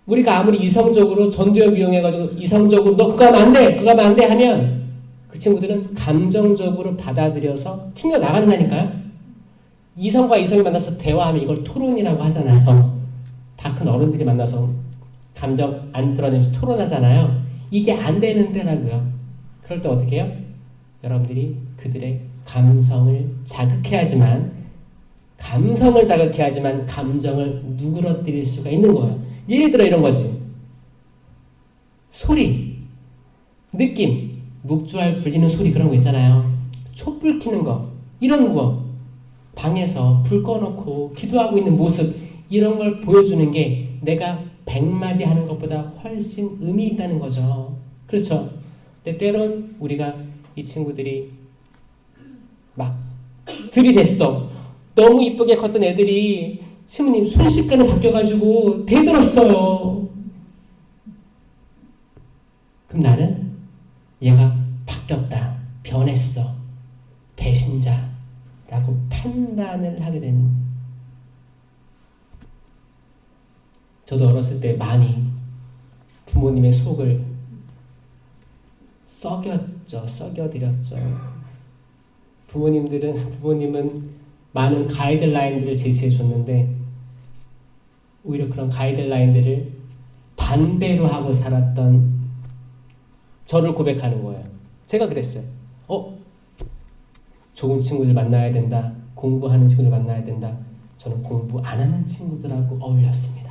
우리가 아무리 이성적으로 전두엽 이용해가지고 이성적으로 너 그거 하면 안 돼! 그거 하면 안 돼! 하면 그 친구들은 감정적으로 받아들여서 튕겨나간다니까요. 이성과 이성이 만나서 대화하면 이걸 토론이라고 하잖아요. 다 큰 어른들이 만나서 감정 안 드러내면서 토론하잖아요. 이게 안 되는 데라고요. 그럴 때 어떻게 해요? 여러분들이 그들의 감성을 자극해야지만 감정을 누그러뜨릴 수가 있는 거예요. 예를 들어 이런 거지. 소리, 느낌, 묵주알 굴리는 소리 그런 거 있잖아요. 촛불 켜는 거, 이런 거. 방에서 불 꺼놓고 기도하고 있는 모습 이런 걸 보여주는 게 내가 100마디 하는 것보다 훨씬 의미 있다는 거죠. 그렇죠? 근데 때론 우리가 이 친구들이 막 들이댔어. 너무 이쁘게 컸던 애들이 신부님 순식간에 바뀌어가지고 대들었어요. 그럼 나는 얘가 바뀌었다. 변했어. 배신자라고 판단을 하게 되는 거예요. 저도 어렸을 때 많이 부모님의 속을 썩여드렸죠. 부모님은 많은 가이드라인들을 제시해 줬는데 오히려 그런 가이드라인들을 반대로 하고 살았던 저를 고백하는 거예요. 제가 그랬어요. 좋은 친구들 만나야 된다. 공부하는 친구들 만나야 된다. 저는 공부 안 하는 친구들하고 어울렸습니다.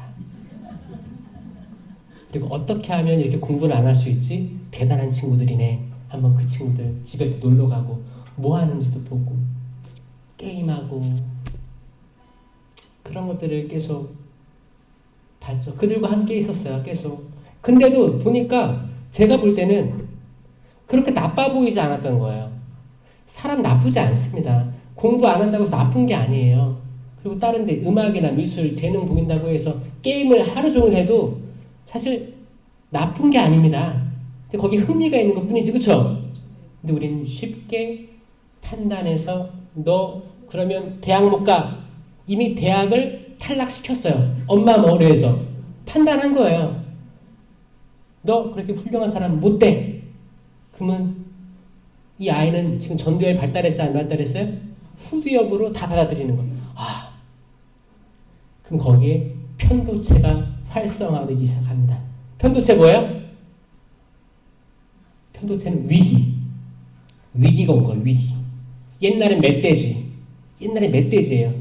그리고 어떻게 하면 이렇게 공부를 안 할 수 있지? 대단한 친구들이네. 한번 그 친구들 집에 또 놀러 가고 뭐 하는지도 보고 게임하고 그런 것들을 계속 봤죠. 그들과 함께 있었어요. 계속. 근데도 보니까 제가 볼 때는 그렇게 나빠 보이지 않았던 거예요. 사람 나쁘지 않습니다. 공부 안 한다고 해서 나쁜 게 아니에요. 그리고 다른 데 음악이나 미술, 재능 보인다고 해서 게임을 하루 종일 해도 사실 나쁜 게 아닙니다. 근데 거기 흥미가 있는 것 뿐이지, 그쵸? 근데 우리는 쉽게 판단해서 너 그러면 대학 못 가. 이미 대학을 탈락시켰어요. 엄마 머리에서. 판단한 거예요. 너 그렇게 훌륭한 사람 못 돼. 그러면 이 아이는 지금 전두엽이 발달했어요? 안 발달했어요? 후두엽으로 다 받아들이는 거예요. 그럼 거기에 편도체가 활성화되기 시작합니다. 편도체 뭐예요? 편도체는 위기가 온 거예요. 위기. 옛날엔 멧돼지예요.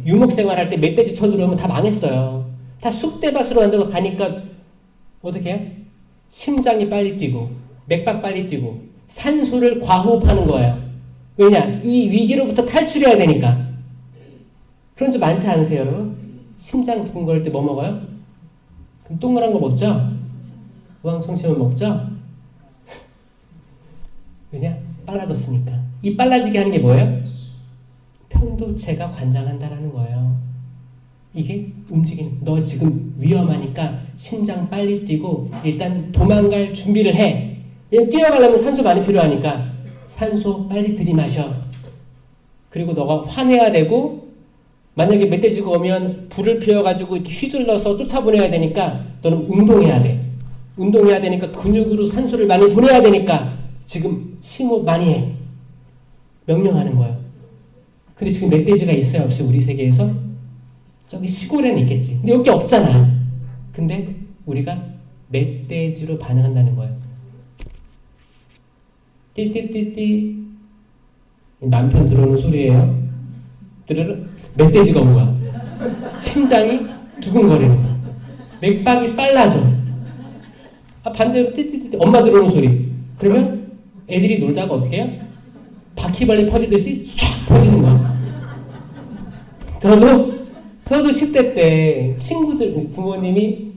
유목생활 할 때 멧돼지 쳐들어오면 다 망했어요. 다 쑥대밭으로 만들어서 가니까 어떻게 해요? 심장이 빨리 뛰고 맥박 빨리 뛰고 산소를 과호흡하는 거예요. 왜냐? 이 위기로부터 탈출해야 되니까. 그런 줄 많지 않으세요, 여러분? 심장 두근거릴 때 뭐 먹어요? 그럼 동그란 거 먹죠? 우황청심을 먹죠? 왜냐? 빨라졌으니까. 이 빨라지게 하는 게 뭐예요? 편도체가 관장한다라는 거예요. 이게 움직이는, 너 지금 위험하니까 심장 빨리 뛰고 일단 도망갈 준비를 해. 뛰어가려면 산소 많이 필요하니까 산소 빨리 들이마셔. 그리고 너가 화내야 되고 만약에 멧돼지가 오면 불을 피워가지고 이렇게 휘둘러서 쫓아보내야 되니까 너는 운동해야 돼. 운동해야 되니까 근육으로 산소를 많이 보내야 되니까 지금 심호흡 많이 해. 명령하는 거예요. 근데 지금 멧돼지가 있어요? 없어요? 우리 세계에서? 저기 시골에는 있겠지. 근데 여기 없잖아요. 근데 우리가 멧돼지로 반응한다는 거예요. 띠띠띠띠. 남편 들어오는 소리예요. 드르르. 멧돼지가 온 거야. 심장이 두근거리는 거야. 맥박이 빨라져. 반대로 띠띠띠띠. 엄마 들어오는 소리. 그러면 애들이 놀다가 어떻게 해요? 바퀴벌레 퍼지듯이 쫙 퍼지는 거야. 저도 10대 때 친구들, 부모님이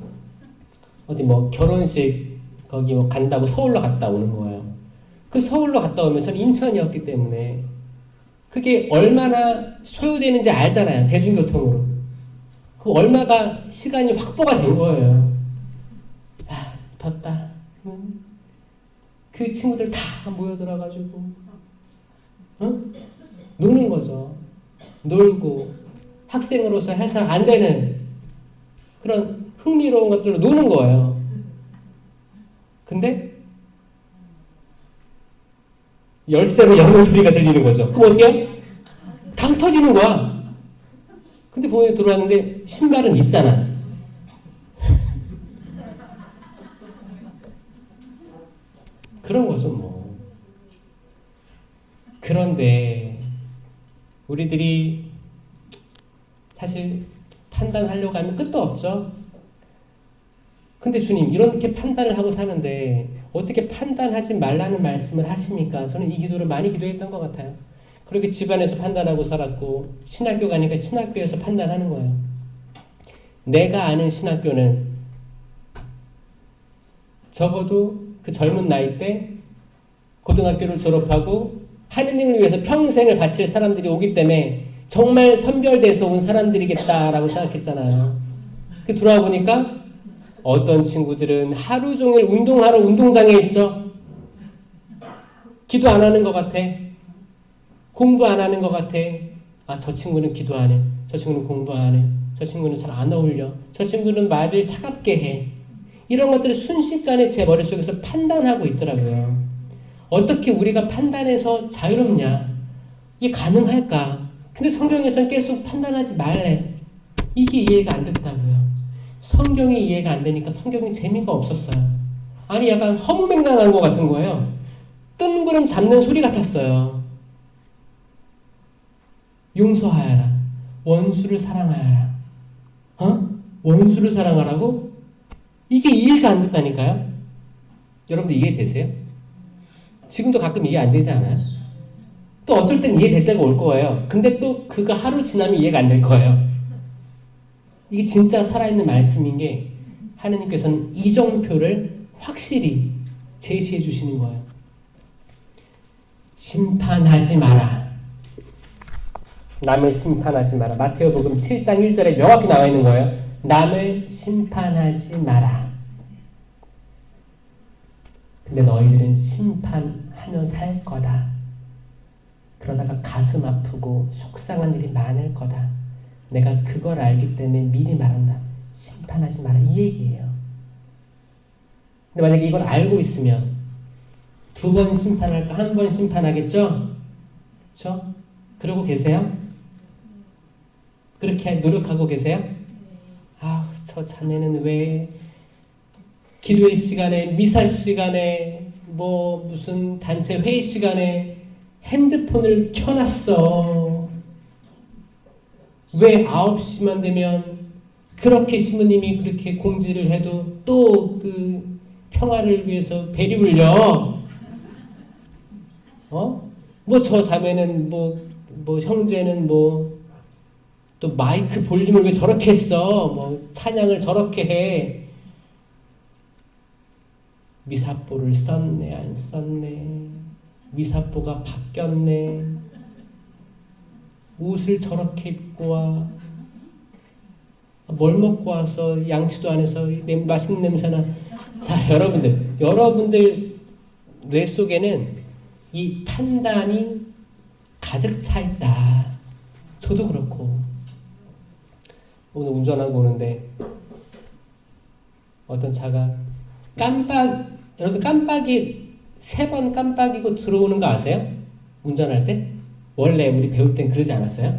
어디 뭐 결혼식 거기 뭐 간다고 서울로 갔다 오는 거예요. 그 서울로 갔다 오면 저는 인천이었기 때문에 그게 얼마나 소요되는지 알잖아요. 대중교통으로. 그 얼마가 시간이 확보가 된 거예요. 봤다. 그 친구들 다 모여들어가지고 노는 거죠. 놀고 학생으로서 해서 안 되는 그런 흥미로운 것들로 노는 거예요. 근데 열쇠로 여는 소리가 들리는 거죠. 그럼 어떻게 해요? 다 흩어지는 거야. 근데 보험에 들어왔는데 신발은 있잖아. 그런 거죠, 뭐. 그런데 우리들이 사실 판단하려고 하면 끝도 없죠. 근데 주님, 이렇게 판단을 하고 사는데 어떻게 판단하지 말라는 말씀을 하십니까? 저는 이 기도를 많이 기도했던 것 같아요. 그렇게 집안에서 판단하고 살았고 신학교 가니까 신학교에서 판단하는 거예요. 내가 아는 신학교는 적어도 그 젊은 나이 때 고등학교를 졸업하고 하느님을 위해서 평생을 바칠 사람들이 오기 때문에 정말 선별돼서 온 사람들이겠다라고 생각했잖아요. 그 돌아와 보니까 어떤 친구들은 하루 종일 운동하러 운동장에 있어. 기도 안 하는 것 같아. 공부 안 하는 것 같아. 아, 저 친구는 기도 안 해. 저 친구는 공부 안 해. 저 친구는 잘 안 어울려. 저 친구는 말을 차갑게 해. 이런 것들을 순식간에 제 머릿속에서 판단하고 있더라고요. 어떻게 우리가 판단해서 자유롭냐? 이게 가능할까? 근데 성경에서는 계속 판단하지 말래. 이게 이해가 안 됐다고요. 성경이 이해가 안 되니까 성경이 재미가 없었어요. 아니 약간 허무맹랑한 것 같은 거예요. 뜬구름 잡는 소리 같았어요. 용서하여라. 원수를 사랑하여라. 원수를 사랑하라고? 이게 이해가 안 됐다니까요. 여러분들 이해되세요? 지금도 가끔 이해 안 되지 않아요? 또 어쩔 땐 이해될 때가 올 거예요. 근데 또 그거 하루 지나면 이해가 안 될 거예요. 이게 진짜 살아있는 말씀인 게 하느님께서는 이정표를 확실히 제시해 주시는 거예요. 심판하지 마라. 남을 심판하지 마라. 마태오복음 7장 1절에 명확히 나와 있는 거예요. 남을 심판하지 마라. 근데 너희들은 심판하며 살 거다. 그러다가 가슴 아프고 속상한 일이 많을 거다. 내가 그걸 알기 때문에 미리 말한다. 심판하지 마라. 이 얘기예요. 근데 만약에 이걸 알고 있으면 2번 심판할까? 1번 심판하겠죠? 그렇죠? 그러고 계세요? 그렇게 노력하고 계세요? 아, 저 자매는 왜 기도의 시간에, 미사 시간에, 뭐 무슨 단체 회의 시간에 핸드폰을 켜놨어. 왜 9시만 되면 그렇게 신부님이 그렇게 공지를 해도 또 그 평화를 위해서 배리 울려? 뭐 저 자매는 뭐 형제는 뭐 또 마이크 볼륨을 왜 저렇게 했어? 뭐 찬양을 저렇게 해? 미사포를 썼네 안 썼네? 미사포가 바뀌었네? 옷을 저렇게 입고 와? 뭘 먹고 와서 양치도 안 해서 맛있는 냄새나? 자, 여러분들 뇌 속에는 이 판단이 가득 차 있다. 저도 그렇고. 오늘 운전하고 오는데 어떤 차가 여러분 깜빡이 3번 깜빡이고 들어오는 거 아세요? 운전할 때? 원래 우리 배울 땐 그러지 않았어요?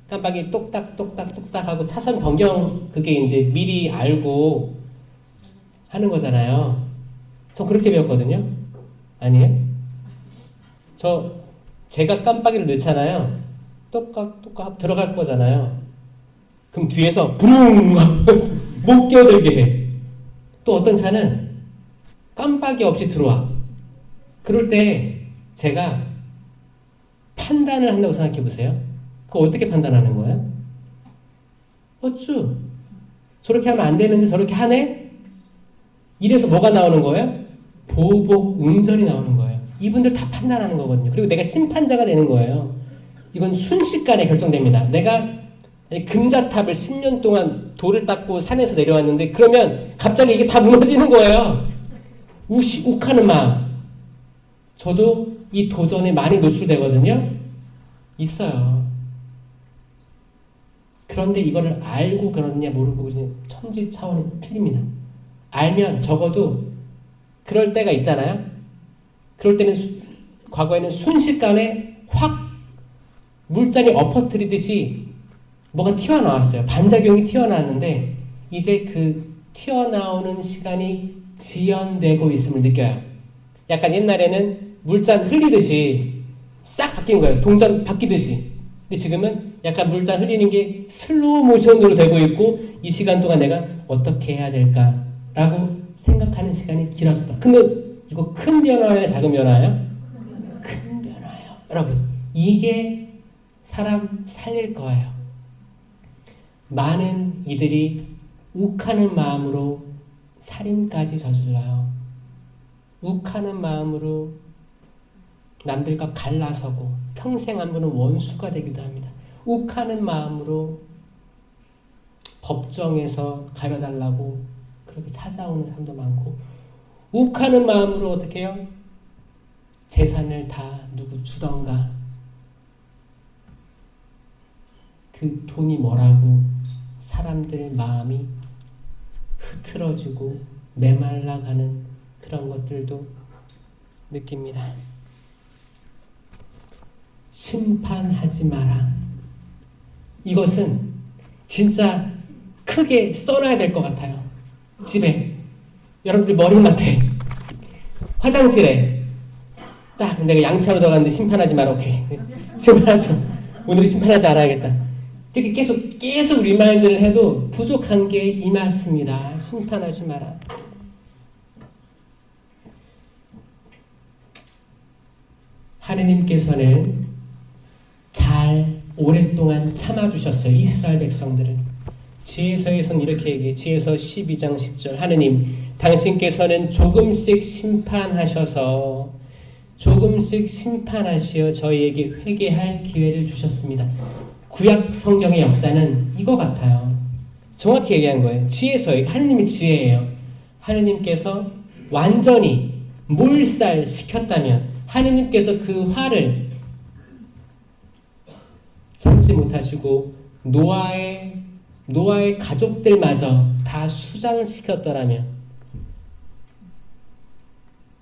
깜빡이 똑딱 하고 차선 변경 그게 이제 미리 알고 하는 거잖아요. 저 그렇게 배웠거든요. 아니에요? 제가 깜빡이를 넣잖아요. 똑딱 들어갈 거잖아요. 그럼 뒤에서 부릉 못 끼어들게 해. 또 어떤 차는 깜빡이 없이 들어와. 그럴 때 제가 판단을 한다고 생각해 보세요. 그거 어떻게 판단하는 거예요? 어쭈? 저렇게 하면 안 되는데 저렇게 하네? 이래서 뭐가 나오는 거예요? 보복 운전이 나오는 거예요. 이분들 다 판단하는 거거든요. 그리고 내가 심판자가 되는 거예요. 이건 순식간에 결정됩니다. 내가 금자탑을 10년 동안 돌을 닦고 산에서 내려왔는데 그러면 갑자기 이게 다 무너지는 거예요. 욱하는 마음. 저도 이 도전에 많이 노출되거든요. 있어요. 그런데 이거를 알고 그러느냐 모르고 그러느냐 천지 차원이 틀립니다. 알면 적어도 그럴 때가 있잖아요. 그럴 때는 과거에는 순식간에 확 물잔이 엎어뜨리듯이 뭐가 튀어나왔어요. 반작용이 튀어나왔는데 이제 그 튀어나오는 시간이 지연되고 있음을 느껴요. 약간 옛날에는 물잔 흘리듯이 싹 바뀐 거예요. 동전 바뀌듯이. 근데 지금은 약간 물잔 흘리는 게 슬로우 모션으로 되고 있고 이 시간 동안 내가 어떻게 해야 될까라고 생각하는 시간이 길어졌다. 근데 이거 큰 변화예요? 작은 변화예요? 큰 변화예요. 여러분, 이게 사람 살릴 거예요. 많은 이들이 욱하는 마음으로 살인까지 저질러요. 욱하는 마음으로 남들과 갈라서고 평생 한 번은 원수가 되기도 합니다. 욱하는 마음으로 법정에서 가려달라고 그렇게 찾아오는 사람도 많고 욱하는 마음으로 어떻게 해요? 재산을 다 누구 주던가 그 돈이 뭐라고 사람들 마음이 흐트러지고 메말라가는 그런 것들도 느낍니다. 심판하지 마라. 이것은 진짜 크게 써놔야 될 것 같아요. 집에 여러분들 머리맡에 화장실에 딱 내가 양치하러 들어갔는데 심판하지 마라. 오케이. 심판하죠. 오늘은 심판하지 않아야겠다. 이렇게 계속 리마인드를 해도 부족한 게 이 말씀이다. 심판하지 마라. 하느님께서는 잘 오랫동안 참아주셨어요. 이스라엘 백성들을. 지혜서에서는 이렇게 얘기해요. 지혜서 12장 10절 하느님 당신께서는 조금씩 심판하셔서 조금씩 심판하시어 저희에게 회개할 기회를 주셨습니다. 구약 성경의 역사는 이거 같아요. 정확히 얘기한 거예요. 지혜서, 하느님의 지혜예요. 하느님께서 완전히 몰살시켰다면 하느님께서 그 화를 참지 못하시고 노아의 가족들마저 다 수장시켰더라면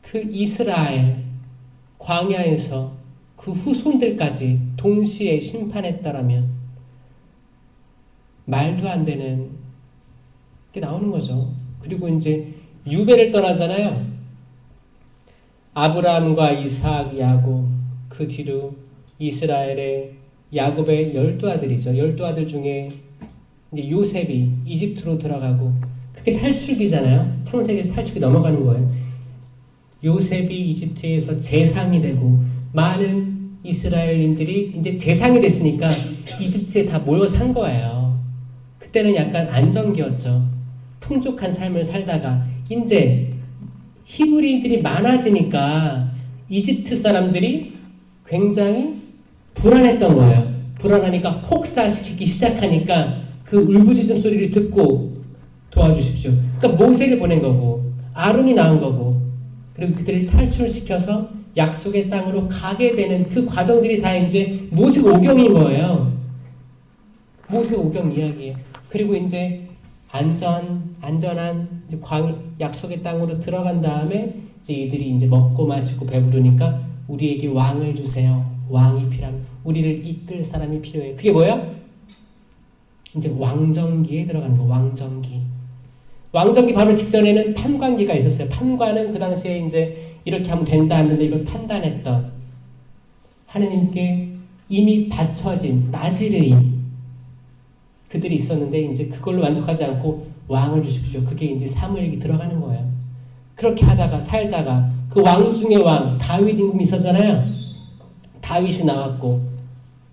그 이스라엘 광야에서 그 후손들까지 동시에 심판했더라면 말도 안 되는 게 나오는 거죠. 그리고 이제 유배를 떠나잖아요. 아브라함과 이삭, 야곱, 그 뒤로 이스라엘의 야곱의 12아들이죠. 12아들 중에 이제 요셉이 이집트로 들어가고 그게 탈출기잖아요. 창세기에서 탈출기 넘어가는 거예요. 요셉이 이집트에서 재상이 되고 많은 이스라엘인들이 이제 재상이 됐으니까 이집트에 다 모여 산 거예요. 그때는 약간 안정기였죠. 풍족한 삶을 살다가 이제 히브리인들이 많아지니까 이집트 사람들이 굉장히 불안했던 거예요. 불안하니까 혹사시키기 시작하니까 그 울부짖음 소리를 듣고 도와주십시오. 그러니까 모세를 보낸 거고 아론이 나온 거고 그리고 그들을 탈출시켜서 약속의 땅으로 가게 되는 그 과정들이 다 이제 모세오경인 거예요. 모세오경 이야기예요. 그리고 이제 안전한 이제 약속의 땅으로 들어간 다음에 이제 이들이 이제 먹고 마시고 배부르니까 우리에게 왕을 주세요. 왕이 필요합니다. 우리를 이끌 사람이 필요해요. 그게 뭐예요? 이제 왕정기에 들어가는 거. 왕정기 바로 직전에는 판관기가 있었어요. 판관은 그 당시에 이제 이렇게 하면 된다 하는데 이걸 판단했던 하느님께 이미 바쳐진 나지르인 그들이 있었는데 이제 그걸로 만족하지 않고 왕을 주십시오. 그게 이제 사무엘기 들어가는 거예요. 그렇게 하다가 살다가 그 왕 중에 왕 다윗 임금이 있었잖아요. 다윗이 나왔고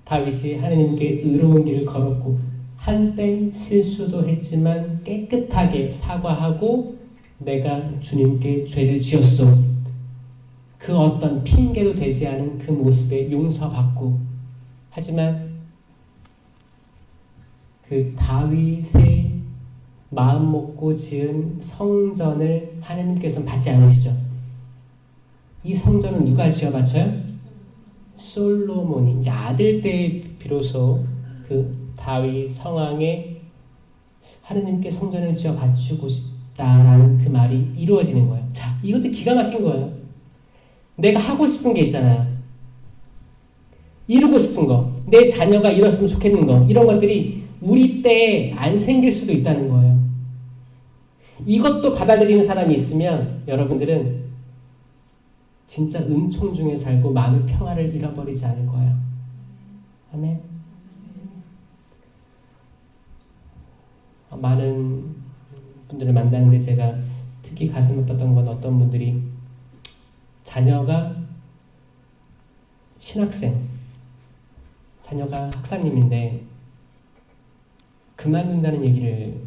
다윗이 하느님께 의로운 길을 걸었고 한때 실수도 했지만 깨끗하게 사과하고 내가 주님께 죄를 지었소. 그 어떤 핑계도 되지 않은 그 모습에 용서받고 하지만 그 다윗의 마음 먹고 지은 성전을 하느님께서는 받지 않으시죠. 이 성전은 누가 지어 바쳐요? 솔로몬이 이제 아들 때 비로소 그 다윗 성왕에 하느님께 성전을 지어 바치고 싶다라는 그 말이 이루어지는 거예요. 자, 이것도 기가 막힌 거예요. 내가 하고 싶은 게 있잖아요. 이루고 싶은 거, 내 자녀가 이뤘으면 좋겠는 거, 이런 것들이 우리 때에 안 생길 수도 있다는 거예요. 이것도 받아들이는 사람이 있으면 여러분들은 진짜 은총 중에 살고 마음의 평화를 잃어버리지 않을 거예요. 아멘. 많은 분들을 만나는데 제가 특히 가슴 아팠던 건 어떤 분들이 자녀가 신학생, 자녀가 학사님인데 그만둔다는 얘기를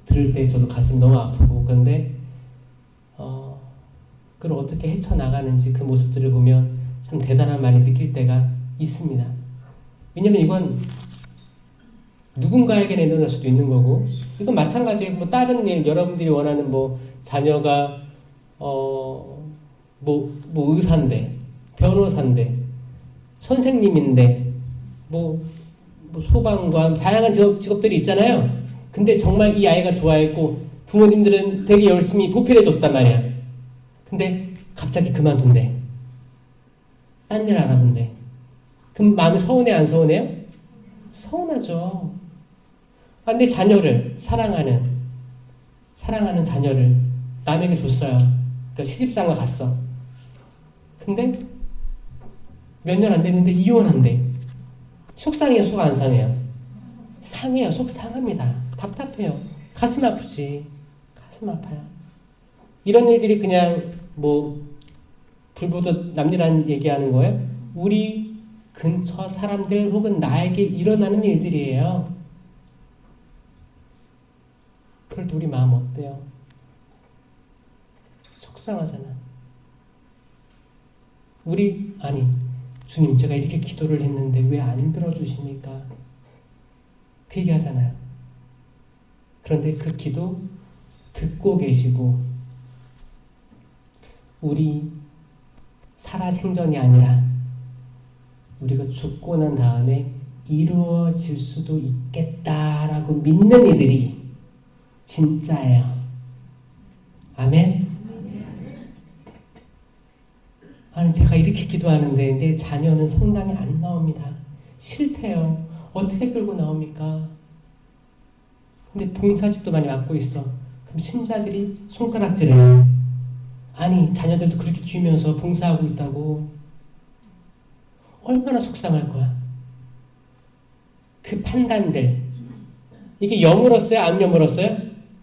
들을 때 저도 가슴이 너무 아프고, 그런데 그걸 어떻게 헤쳐나가는지 그 모습들을 보면 참 대단한 말이 느낄 때가 있습니다. 왜냐면 이건 누군가에게 일어날 수도 있는 거고, 이건 마찬가지예요. 뭐 다른 일, 여러분들이 원하는 뭐 자녀가 뭐 의사인데, 변호사인데, 선생님인데, 뭐 소방관, 다양한 직업들이 있잖아요. 근데 정말 이 아이가 좋아했고 부모님들은 되게 열심히 보필해줬단 말이야. 근데 갑자기 그만둔대. 딴 일 알아본대. 그럼 마음이 서운해, 안 서운해요? 서운하죠. 근데 자녀를 사랑하는 자녀를 남에게 줬어요. 그러니까 시집장가 갔어. 근데 몇 년 안 됐는데 이혼한대. 속상해요, 속 안 상해요? 상해요, 속 상합니다. 답답해요. 가슴 아프지. 가슴 아파요. 이런 일들이 그냥 뭐 불보듯 남일한 얘기하는 거예요. 우리 근처 사람들 혹은 나에게 일어나는 일들이에요. 그럴 때 우리 마음 어때요? 속상하잖아. 아니 주님, 제가 이렇게 기도를 했는데 왜 안 들어주십니까? 그 얘기 하잖아요. 그런데 그 기도 듣고 계시고, 우리 살아생전이 아니라 우리가 죽고 난 다음에 이루어질 수도 있겠다라고 믿는 이들이 진짜예요. 아멘? 아니, 제가 이렇게 기도하는데 내 자녀는 성당에 안 나옵니다. 싫대요. 어떻게 끌고 나옵니까? 근데 봉사집도 많이 맡고 있어. 그럼 신자들이 손가락질해요. 아니, 자녀들도 그렇게 키우면서 봉사하고 있다고. 얼마나 속상할 거야. 그 판단들. 이게 여물었어요? 안 여물었어요?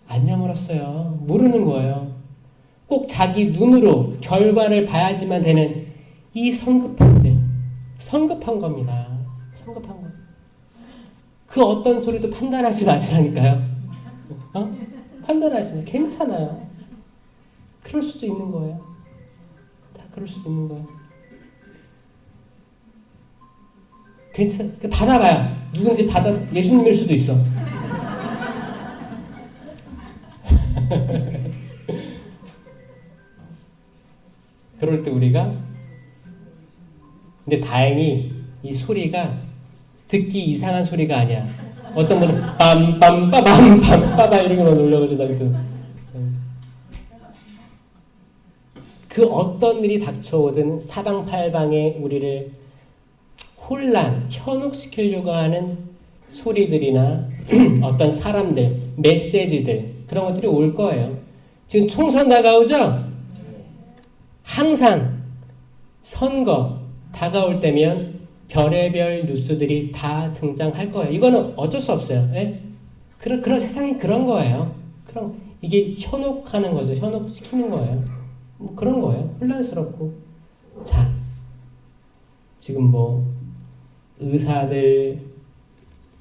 안 여물었어요. 모르는 거예요. 꼭 자기 눈으로 결과를 봐야지만 되는 이 성급함들. 성급한 겁니다. 성급한 거. 그 어떤 소리도 판단하지 마시라니까요. 판단하시면 괜찮아요. 그럴 수도 있는 거예요. 다 그럴 수도 있는 거예요. 받아봐요. 누군지 예수님일 수도 있어. 그럴 때 우리가, 근데 다행히 이 소리가 듣기 이상한 소리가 아니야. 어떤 분은 빰빰빠밤 빰빠바 이런 거 놀려가지고 그 어떤 일이 닥쳐오든 사방팔방에 우리를 혼란, 현혹시키려고 하는 소리들이나 어떤 사람들, 메시지들, 그런 것들이 올 거예요. 지금 총선 다가오죠? 항상 선거 다가올 때면 별의별 뉴스들이 다 등장할 거예요. 이거는 어쩔 수 없어요. 예? 그런 세상이 그런 거예요. 이게 현혹하는 거죠. 현혹시키는 거예요. 뭐 그런 거예요. 혼란스럽고. 자, 지금 뭐 의사들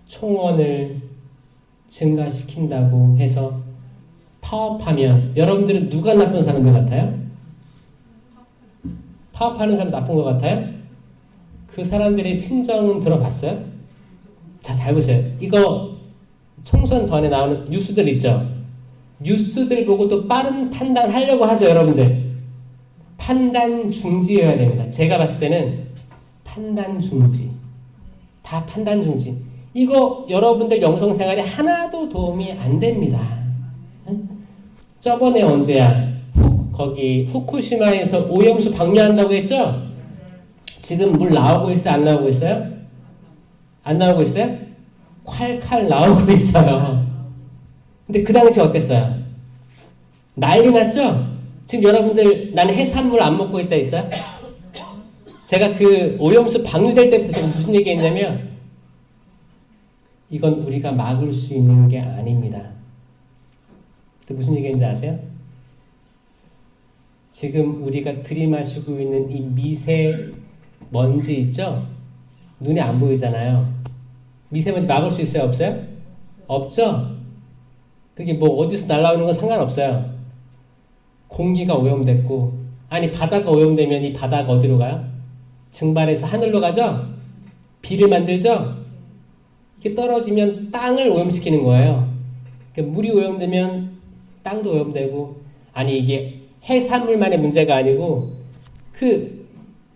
총원을 증가시킨다고 해서 파업하면 여러분들은 누가 나쁜 사람들 같아요? 파업하는 사람 나쁜 것 같아요? 그 사람들의 심정은 들어봤어요? 자, 잘 보세요. 이거 총선 전에 나오는 뉴스들 있죠? 뉴스들 보고 또 빠른 판단하려고 하죠, 여러분들. 판단 중지여야 됩니다. 제가 봤을 때는 판단 중지. 다 판단 중지. 이거 여러분들 영성생활에 하나도 도움이 안 됩니다. 저번에 언제야? 거기 후쿠시마에서 오염수 방류한다고 했죠? 지금 물 나오고 있어요? 안 나오고 있어요? 안 나오고 있어요? 콸콸 나오고 있어요. 근데 그 당시 어땠어요? 난리 났죠? 지금 여러분들 나는 해산물 안 먹고 있다 있어요? 제가 그 오염수 방류될 때부터 제가 무슨 얘기 했냐면 이건 우리가 막을 수 있는 게 아닙니다. 그때 무슨 얘기인지 아세요? 지금 우리가 들이마시고 있는 이 미세먼지 있죠? 눈에 안 보이잖아요. 미세먼지 막을 수 있어요? 없어요? 없죠? 그게 뭐 어디서 날라오는 건 상관없어요. 공기가 오염됐고, 아니 바다가 오염되면 이 바다가 어디로 가요? 증발해서 하늘로 가죠? 비를 만들죠? 이게 떨어지면 땅을 오염시키는 거예요. 그러니까 물이 오염되면 땅도 오염되고, 아니 이게 해산물만의 문제가 아니고 그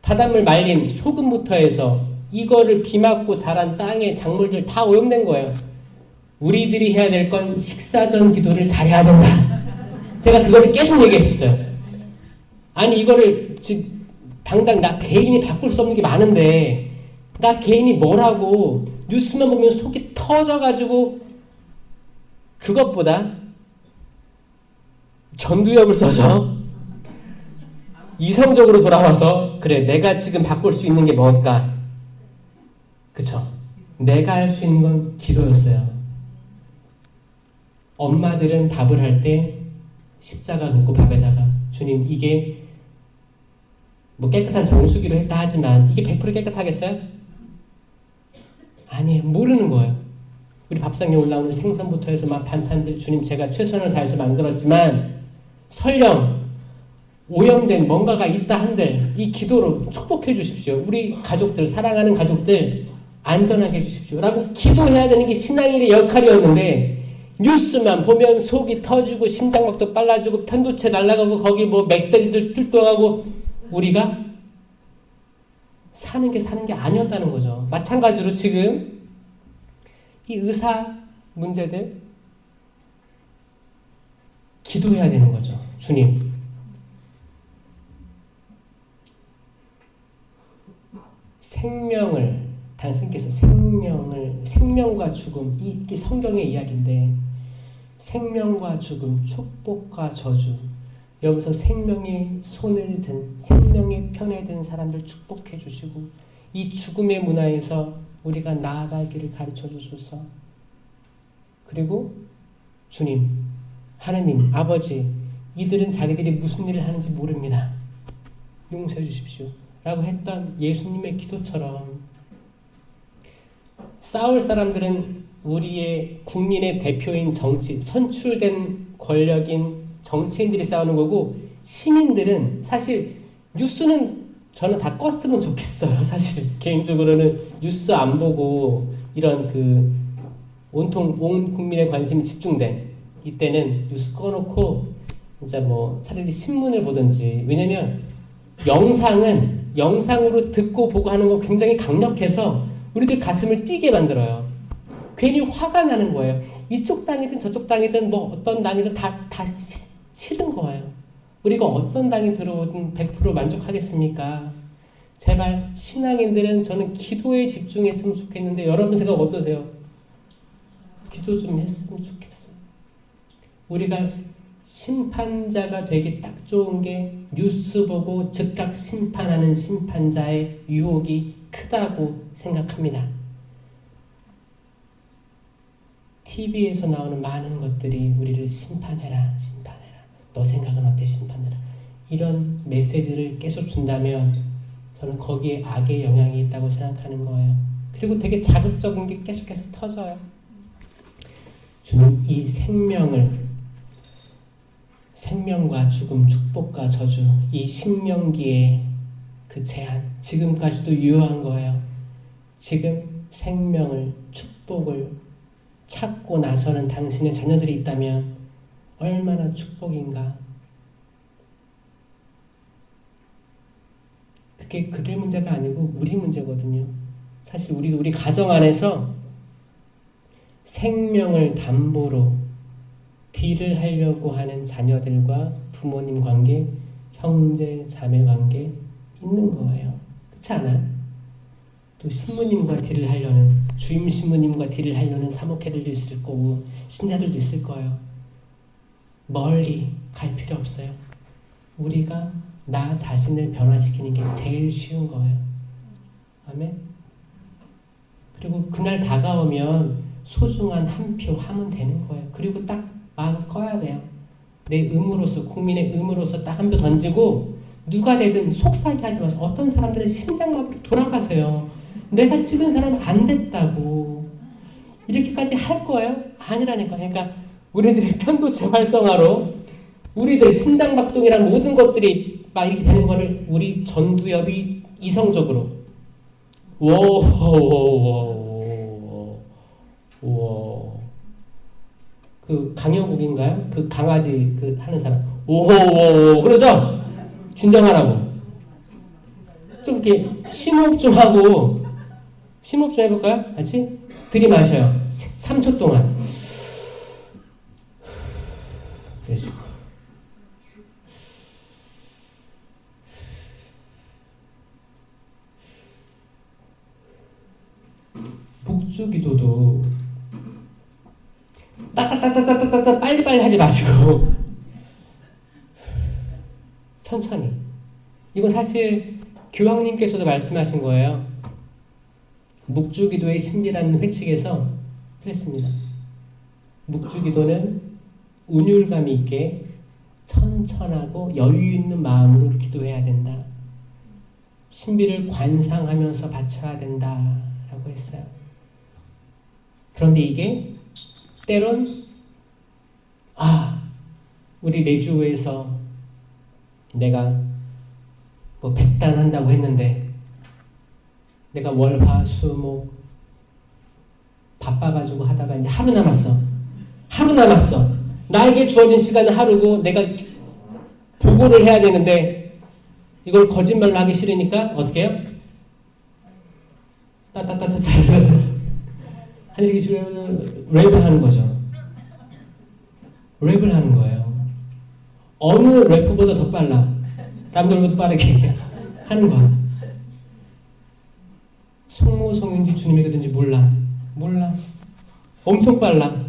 바닷물 말린 소금부터 해서 이거를 비 맞고 자란 땅의 작물들 다 오염된 거예요. 우리들이 해야 될 건 식사 전 기도를 잘해야 된다. 제가 그거를 계속 얘기했었어요. 아니 이거를 당장 나 개인이 바꿀 수 없는 게 많은데 나 개인이 뭐라고 뉴스만 보면 속이 터져가지고 그것보다 전두엽을 써서 이성적으로 돌아와서 그래 내가 지금 바꿀 수 있는 게 뭘까? 그쵸? 내가 할 수 있는 건 기도였어요. 엄마들은 밥을 할 때 십자가 긋고 밥에다가 주님 이게 뭐 깨끗한 정수기로 했다 하지만 이게 100% 깨끗하겠어요? 아니에요. 모르는 거예요. 우리 밥상에 올라오는 생선부터 해서 막 반찬들 주님 제가 최선을 다해서 만들었지만 설령 오염된 뭔가가 있다 한들 이 기도로 축복해 주십시오. 우리 가족들 사랑하는 가족들 안전하게 해주십시오. 라고 기도해야 되는 게 신앙인의 역할이었는데 뉴스만 보면 속이 터지고 심장박도 빨라지고 편도체 날아가고 거기 뭐 멧돼지들 뚫뚱하고 우리가 사는 게 아니었다는 거죠. 마찬가지로 지금 이 의사 문제들 기도해야 되는 거죠. 주님 생명을 당신께서 생명과 죽음 이게 성경의 이야기인데 생명과 죽음 축복과 저주 여기서 생명의 손을 든 생명의 편에 든 사람들 축복해 주시고 이 죽음의 문화에서 우리가 나아갈 길을 가르쳐 주소서. 그리고 주님 하느님 아버지 이들은 자기들이 무슨 일을 하는지 모릅니다. 용서해 주십시오. 라고 했던 예수님의 기도처럼 싸울 사람들은 우리의 국민의 대표인 정치, 선출된 권력인 정치인들이 싸우는 거고 시민들은 사실 뉴스는 저는 다 껐으면 좋겠어요. 사실 개인적으로는 뉴스 안 보고 이런 그 온통 온 국민의 관심이 집중된 이때는 뉴스 꺼놓고 진짜 뭐 차라리 신문을 보든지 왜냐면 영상으로 듣고 보고 하는 거 굉장히 강력해서 우리들 가슴을 뛰게 만들어요. 괜히 화가 나는 거예요. 이쪽 당이든 저쪽 당이든 뭐 어떤 당이든 다 싫은 거예요. 우리가 어떤 당이 들어오든 100% 만족하겠습니까? 제발 신앙인들은 저는 기도에 집중했으면 좋겠는데 여러분 생각 어떠세요? 기도 좀 했으면 좋겠어요. 우리가 심판자가 되기 딱 좋은 게 뉴스 보고 즉각 심판하는 심판자의 유혹이 크다고 생각합니다. TV에서 나오는 많은 것들이 우리를 심판해라. 너 생각은 어때? 심판해라. 이런 메시지를 계속 준다면 저는 거기에 악의 영향이 있다고 생각하는 거예요. 그리고 되게 자극적인 게 계속해서 터져요. 주님 이 생명과 죽음, 축복과 저주, 이 신명기의 그 제한, 지금까지도 유효한 거예요. 지금 생명을, 축복을 찾고 나서는 당신의 자녀들이 있다면 얼마나 축복인가. 그게 그들 문제가 아니고 우리 문제거든요. 사실 우리 가정 안에서 생명을 담보로 딜을 하려고 하는 자녀들과 부모님 관계, 형제, 자매 관계 있는 거예요. 그렇지 않아요? 또 신부님과 딜을 하려는, 주임 신부님과 딜을 하려는 사목회들도 있을 거고 신자들도 있을 거예요. 멀리 갈 필요 없어요. 우리가 나 자신을 변화시키는 게 제일 쉬운 거예요. 아멘. 그리고 그날 다가오면 소중한 한 표 하면 되는 거예요. 그리고 딱 마음 꺼야 돼요. 내 의무로서, 국민의 의무로서 딱 한 표 던지고 누가 되든 속상해 하지 마세요. 어떤 사람들은 심장마비로 돌아가세요. 내가 찍은 사람은 안 됐다고. 이렇게까지 할 거예요? 아니라니까. 그러니까 우리들의 편도체 활성화로 우리들 심장박동이란 모든 것들이 막 이렇게 되는 거를 우리 전두엽이 이성적으로 워 그 강영국인가요? 그 강아지 그 하는 사람 오호오호 그러죠? 진정하라고 좀 이렇게 심호흡 좀 하고 심호흡 좀 해볼까요? 같이 들이마셔요. 3초 동안 내쉬고 복주기도도 따따따따따따따 빨리빨리 하지 마시고 천천히. 이건 사실 교황님께서도 말씀하신 거예요. 묵주기도의 신비라는 회칙에서 그랬습니다. 묵주기도는 운율감 있게 천천하고 여유 있는 마음으로 기도해야 된다. 신비를 관상하면서 바쳐야 된다라고 했어요. 그런데 이게 때론 우리 레주에서 내가 뭐 100단 한다고 했는데 내가 월화수목 바빠가지고 하다가 이제 하루 남았어. 나에게 주어진 시간은 하루고 내가 보고를 해야 되는데 이걸 거짓말로 하기 싫으니까 어떻게 해요? 따따따따따 하늘이 계시면 랩을 하는 거죠. 랩을 하는 거예요. 어느 래퍼보다 더 빨라. 남들보다 빠르게 하는 거야. 성모성인지 주님에게 든지 몰라. 엄청 빨라.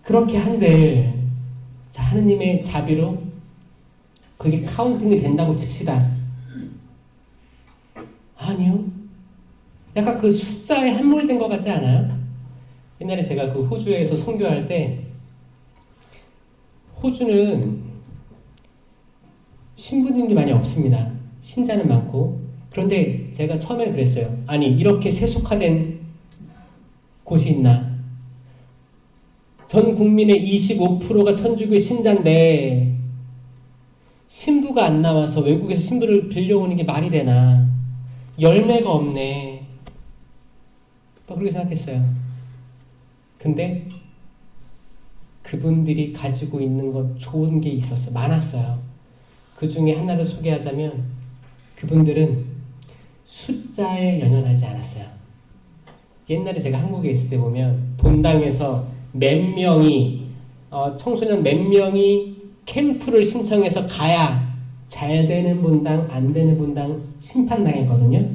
그렇게 한들 자 하느님의 자비로 그게 카운팅이 된다고 칩시다. 아니요. 약간 그 숫자에 함몰된 것 같지 않아요? 옛날에 제가 그 호주에서 선교할 때 호주는 신부님이 많이 없습니다. 신자는 많고. 그런데 제가 처음에는 그랬어요. 아니 이렇게 세속화된 곳이 있나. 전 국민의 25%가 천주교 신자인데 신부가 안 나와서 외국에서 신부를 빌려오는 게 말이 되나. 열매가 없네. 그렇게 생각했어요. 근데 그분들이 가지고 있는 것 좋은 게 있었어요. 많았어요. 그 중에 하나를 소개하자면 그분들은 숫자에 연연하지 않았어요. 옛날에 제가 한국에 있을 때 보면 본당에서 몇 명이 청소년 몇 명이 캠프를 신청해서 가야 잘 되는 본당, 안 되는 본당 심판당했거든요.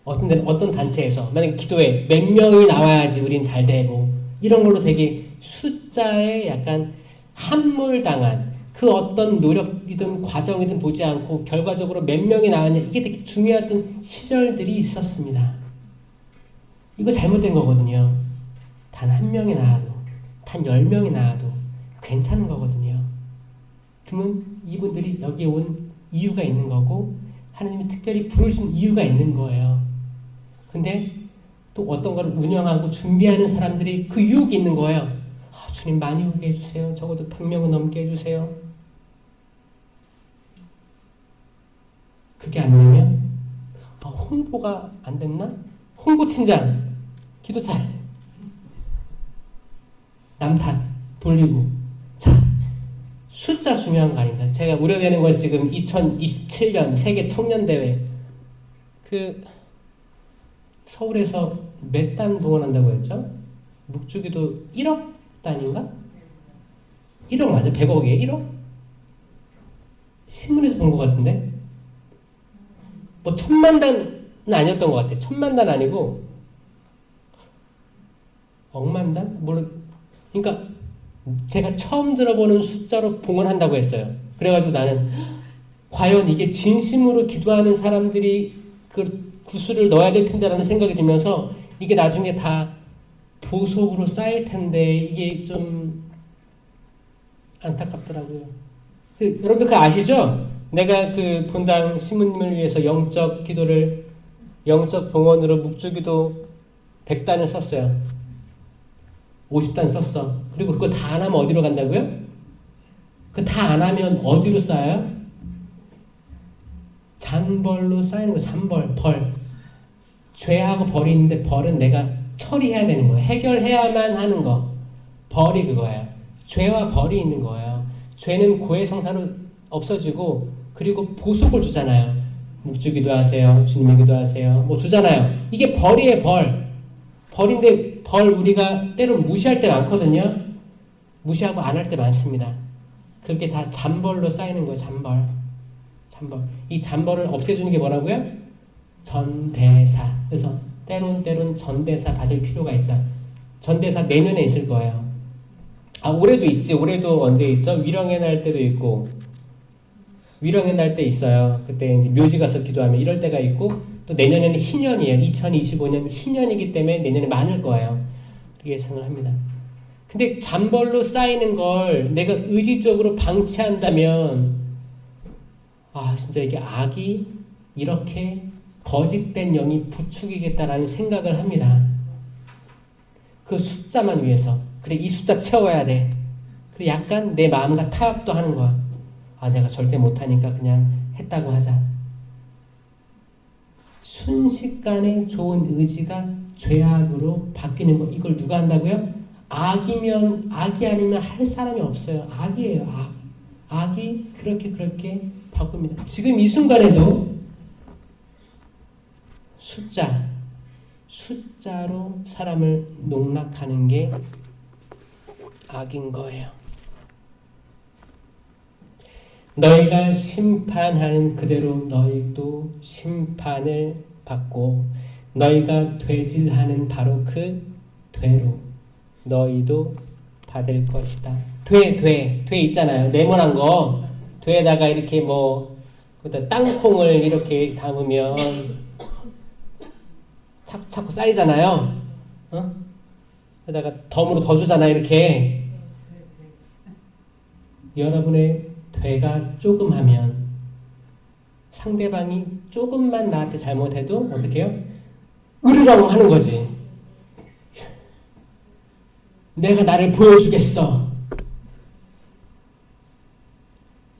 어떤 단체에서 만약에 기도에 몇 명이 나와야지 우린 잘 되고 이런 걸로 되게 숫자에 약간 함몰당한 그 어떤 노력이든 과정이든 보지 않고 결과적으로 몇 명이 나왔냐 이게 되게 중요했던 시절들이 있었습니다. 이거 잘못된 거거든요. 단 한 명이 나와도 단 10명이 나와도 괜찮은 거거든요. 그러면 이분들이 여기에 온 이유가 있는 거고 하나님이 특별히 부르신 이유가 있는 거예요. 근데 또 어떤 걸 운영하고 준비하는 사람들이 그 유혹이 있는 거예요. 주님 많이 오게 해주세요. 적어도 100명은 넘게 해주세요. 그게 안 되면 홍보가 안 됐나? 홍보팀장 기도 잘 남탓 돌리고 자 숫자 중요한 거 아닙니다. 제가 우려되는 건 지금 2027년 세계 청년대회 그 서울에서 몇 단 동원한다고 했죠? 묵주기도 1억 단인가? 1억 맞아? 100억이에요? 1억? 신문에서 본 것 같은데? 뭐 1000만 단은 아니었던 것 같아. 1000만 단 아니고 억만 단? 그러니까 제가 처음 들어보는 숫자로 봉헌한다고 했어요. 그래가지고 나는 과연 이게 진심으로 기도하는 사람들이 그 구슬을 넣어야 될 텐데라는 생각이 들면서 이게 나중에 다 보석으로 쌓일 텐데 이게 좀 안타깝더라고요. 여러분들 그거 아시죠? 내가 그 본당 신부님을 위해서 영적 기도를 영적 봉헌으로 묵주기도 100단을 썼어요. 50단 썼어. 그리고 그거 다 안 하면 어디로 간다고요? 그거 다 안 하면 어디로 쌓여요? 잔벌로 쌓이는 거. 잔벌, 벌. 죄하고 벌이 있는데 벌은 내가 처리해야 되는 거예요. 해결해야만 하는 거. 벌이 그거예요. 죄와 벌이 있는 거예요. 죄는 고해성사로 없어지고 그리고 보석을 주잖아요. 묵주기도 하세요. 주님의 기도하세요. 뭐 주잖아요. 이게 벌이에요. 벌. 벌인데 벌 우리가 때론 무시할 때 많거든요. 무시하고 안 할 때 많습니다. 그렇게 다 잔벌로 쌓이는 거예요. 잔벌. 잔벌. 이 잔벌을 없애주는 게 뭐라고요? 전대사. 그래서 때론 전대사 받을 필요가 있다. 전대사 내년에 있을 거예요. 아, 올해도 있지. 올해도 언제 있죠? 위령의 날 때도 있고, 위령의 날 때 있어요. 그때 이제 묘지 가서 기도하면 이럴 때가 있고, 또 내년에는 희년이에요. 2025년 희년이기 때문에 내년에 많을 거예요. 그렇게 예상을 합니다. 근데 잔벌로 쌓이는 걸 내가 의지적으로 방치한다면, 아, 진짜 이게 악이 이렇게 거짓된 영이 부추기겠다라는 생각을 합니다. 그 숫자만 위해서. 그래, 이 숫자 채워야 돼. 그래, 약간 내 마음과 타협도 하는 거야. 아, 내가 절대 못하니까 그냥 했다고 하자. 순식간에 좋은 의지가 죄악으로 바뀌는 거. 이걸 누가 한다고요? 악이면, 악이 아니면 할 사람이 없어요. 악이에요, 악. 악이 그렇게 바꿉니다. 지금 이 순간에도 숫자로 사람을 농락하는 게 악인 거예요. 너희가 심판하는 그대로 너희도 심판을 받고 너희가 되질하는 바로 그 되로 너희도 받을 것이다. 돼 있잖아요. 네모난 거. 돼에다가 이렇게 뭐 거기다 땅콩을 이렇게 담으면 자꾸 쌓이잖아요. 어? 그러다가 덤으로 더 주잖아요. 이렇게. 여러분의 돼가 조금 하면 상대방이 조금만 나한테 잘못해도 어떻게 해요? 으르렁 하는 거지. 내가 나를 보여주겠어.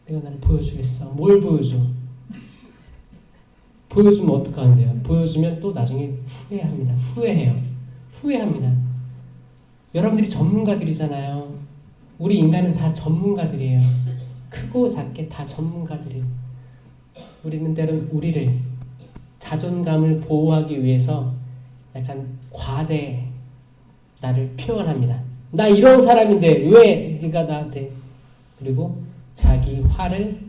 내가 나를 보여주겠어. 뭘 보여줘? 보여주면 어떡하는데요? 보여주면 또 나중에 후회합니다. 후회합니다. 여러분들이 전문가들이잖아요. 우리 인간은 다 전문가들이에요. 크고 작게 다 전문가들이에요. 우리는 때론 우리를 자존감을 보호하기 위해서 약간 과대 나를 표현합니다. 나 이런 사람인데 왜 네가 나한테. 그리고 자기 화를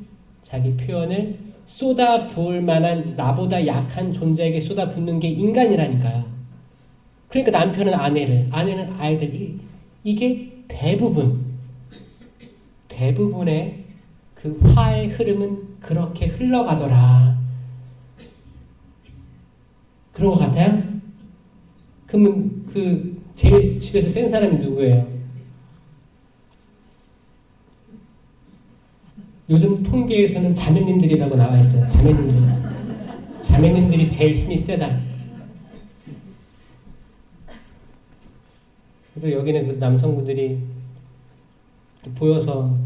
자기 표현을 쏟아부을 만한 나보다 약한 존재에게 쏟아붓는 게 인간이라니까요. 그러니까 남편은 아내는 아이들. 이게 대부분의 그 화의 흐름은 그렇게 흘러가더라. 그런 것 같아요? 그러면 그 제일 집에서 센 사람이 누구예요? 요즘 통계에서는 자매님들이라고 나와 있어요. 자매님들이 제일 힘이 세다. 그리고 여기는 그 남성분들이 보여서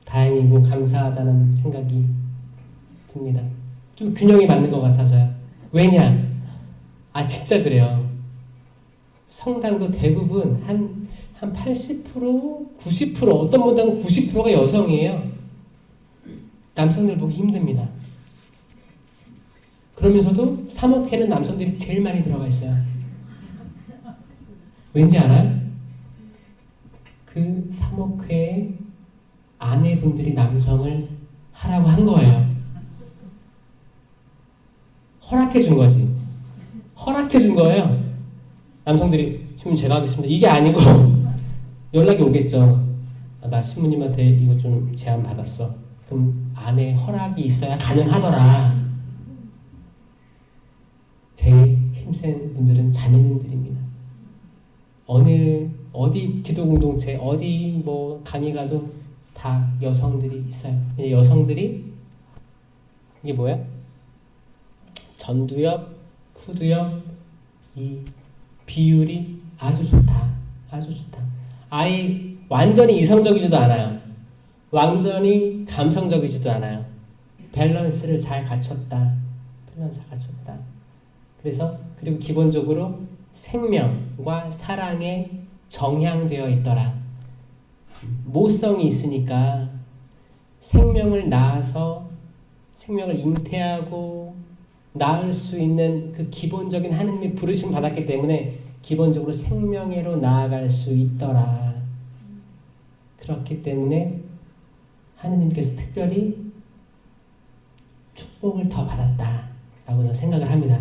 다행이고 감사하다는 생각이 듭니다. 좀 균형이 맞는 것 같아서요. 왜냐? 아, 진짜 그래요. 성당도 대부분 한 80%, 90%, 어떤 분들은 90%가 여성이에요. 남성들 보기 힘듭니다. 그러면서도 사목회는 남성들이 제일 많이 들어가 있어요. 왠지 알아요? 그 사목회의 아내분들이 남성을 하라고 한 거예요. 허락해 준 거지. 허락해 준 거예요. 남성들이 신부님 제가 하겠습니다. 이게 아니고 연락이 오겠죠. 나 신부님한테 이거 좀 제안 받았어. 그럼 아내 허락이 있어야 가능하더라. 제일 힘센 분들은 자매님들입니다. 어디 기도 공동체, 어디 뭐 강의 가도 다 여성들이 있어요. 여성들이 이게 뭐야? 전두엽, 후두엽 이 비율이 아주 좋다. 아주 좋다. 아예 완전히 이성적이지도 않아요. 완전히 감성적이지도 않아요. 밸런스를 잘 갖췄다. 밸런스 갖췄다. 그래서 그리고 기본적으로 생명과 사랑에 정향되어 있더라. 모성이 있으니까 생명을 낳아서 생명을 잉태하고 낳을 수 있는 그 기본적인 하느님의 부르심을 받았기 때문에 기본적으로 생명애로 나아갈 수 있더라. 그렇기 때문에 하느님께서 특별히 축복을 더 받았다라고 저는 생각을 합니다.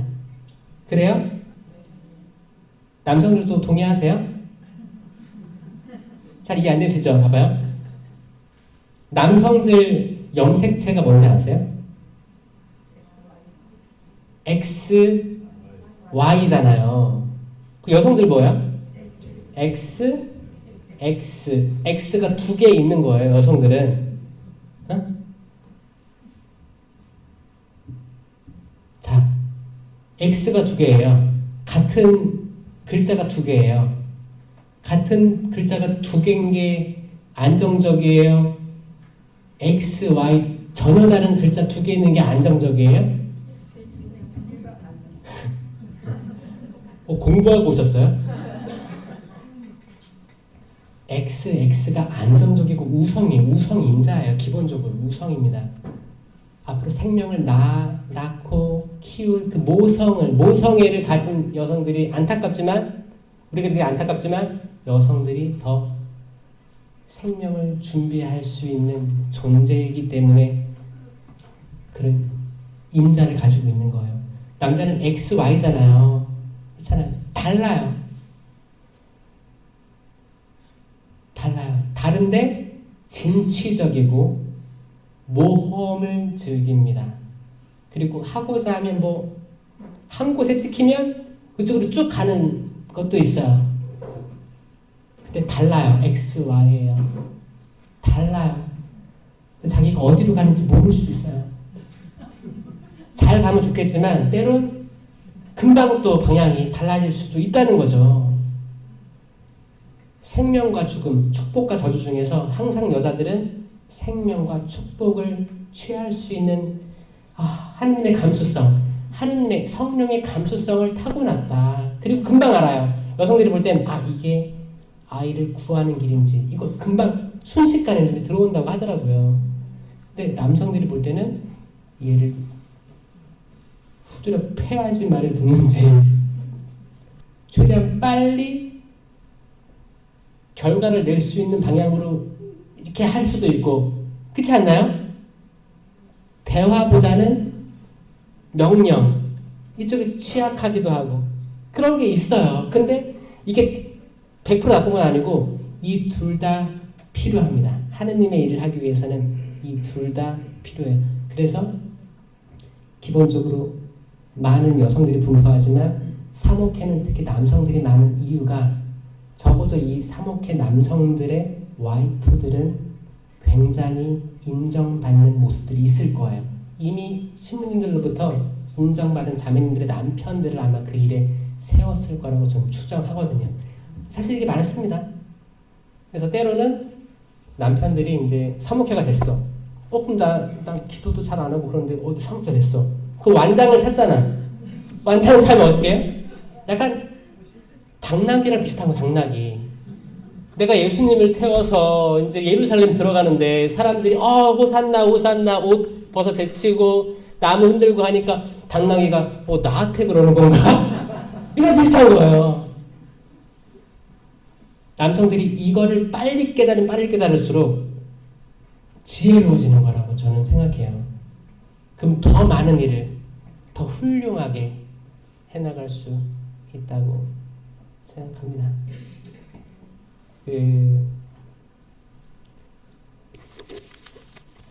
그래요? 남성들도 동의하세요? 잘 이해 안 되시죠? 봐봐요. 남성들 염색체가 뭔지 아세요? X, Y잖아요. 그 여성들 뭐야? X, X. X가 두 개 있는 거예요, 여성들은. 어? 자, X가 두 개예요. 같은 글자가 두 개예요. 같은 글자가 두 개인 게 안정적이에요? X, Y 전혀 다른 글자 두 개 있는 게 안정적이에요? 공부하고 오셨어요? X가 안정적이고 우성임자예요. 기본적으로 우성입니다. 앞으로 생명을 낳고 키울 그 모성애를 가진 여성들이 안타깝지만 우리가 되게 안타깝지만 여성들이 더 생명을 준비할 수 있는 존재이기 때문에 그런 임자를 가지고 있는 거예요. 남자는 X, Y잖아요. 그렇잖아요. 달라요. 다른데 진취적이고 모험을 즐깁니다. 그리고 하고자 하면 뭐 한 곳에 찍히면 그쪽으로 쭉 가는 것도 있어요. 근데 달라요. X, Y예요. 달라요. 자기가 어디로 가는지 모를 수 있어요. 잘 가면 좋겠지만 때론 금방 또 방향이 달라질 수도 있다는 거죠. 생명과 죽음, 축복과 저주 중에서 항상 여자들은 생명과 축복을 취할 수 있는 하느님의 감수성, 하느님의 성령의 감수성을 타고났다. 그리고 금방 알아요. 여성들이 볼 땐 이게 아이를 구하는 길인지 이거 금방 순식간에 눈에 들어온다고 하더라고요. 근데 남성들이 볼 때는 얘를 후드려 패야지 말을 듣는지 최대한 빨리 결과를 낼 수 있는 방향으로 이렇게 할 수도 있고 그렇지 않나요? 대화보다는 명령 이쪽에 취약하기도 하고 그런 게 있어요. 근데 이게 100% 나쁜 건 아니고 이 둘 다 필요합니다. 하느님의 일을 하기 위해서는 이 둘 다 필요해요. 그래서 기본적으로 많은 여성들이 분포하지만 사목회는 특히 남성들이 많은 이유가 적어도 이 사목회 남성들의 와이프들은 굉장히 인정받는 모습들이 있을 거예요. 이미 신부님들로부터 인정받은 자매님들의 남편들을 아마 그 일에 세웠을 거라고 저는 추정하거든요. 사실 이게 많습니다. 그래서 때로는 남편들이 이제 사목회가 됐어. 그럼 난 기도도 잘 안 하고 그런데 사목회 됐어. 그 완장을 찾잖아. 완장을 찾으면 어떻게 해요? 약간 당나귀랑 비슷한 거, 당나귀. 내가 예수님을 태워서 이제 예루살렘 들어가는데 사람들이 호산나 호산나 옷 벗어 제치고 나무 흔들고 하니까 당나귀가 나한테 그러는 건가? 이거 비슷한 거예요. 남성들이 이거를 빨리 깨달을수록 지혜로워지는 거라고 저는 생각해요. 그럼 더 많은 일을 더 훌륭하게 해나갈 수 있다고 생각합니다.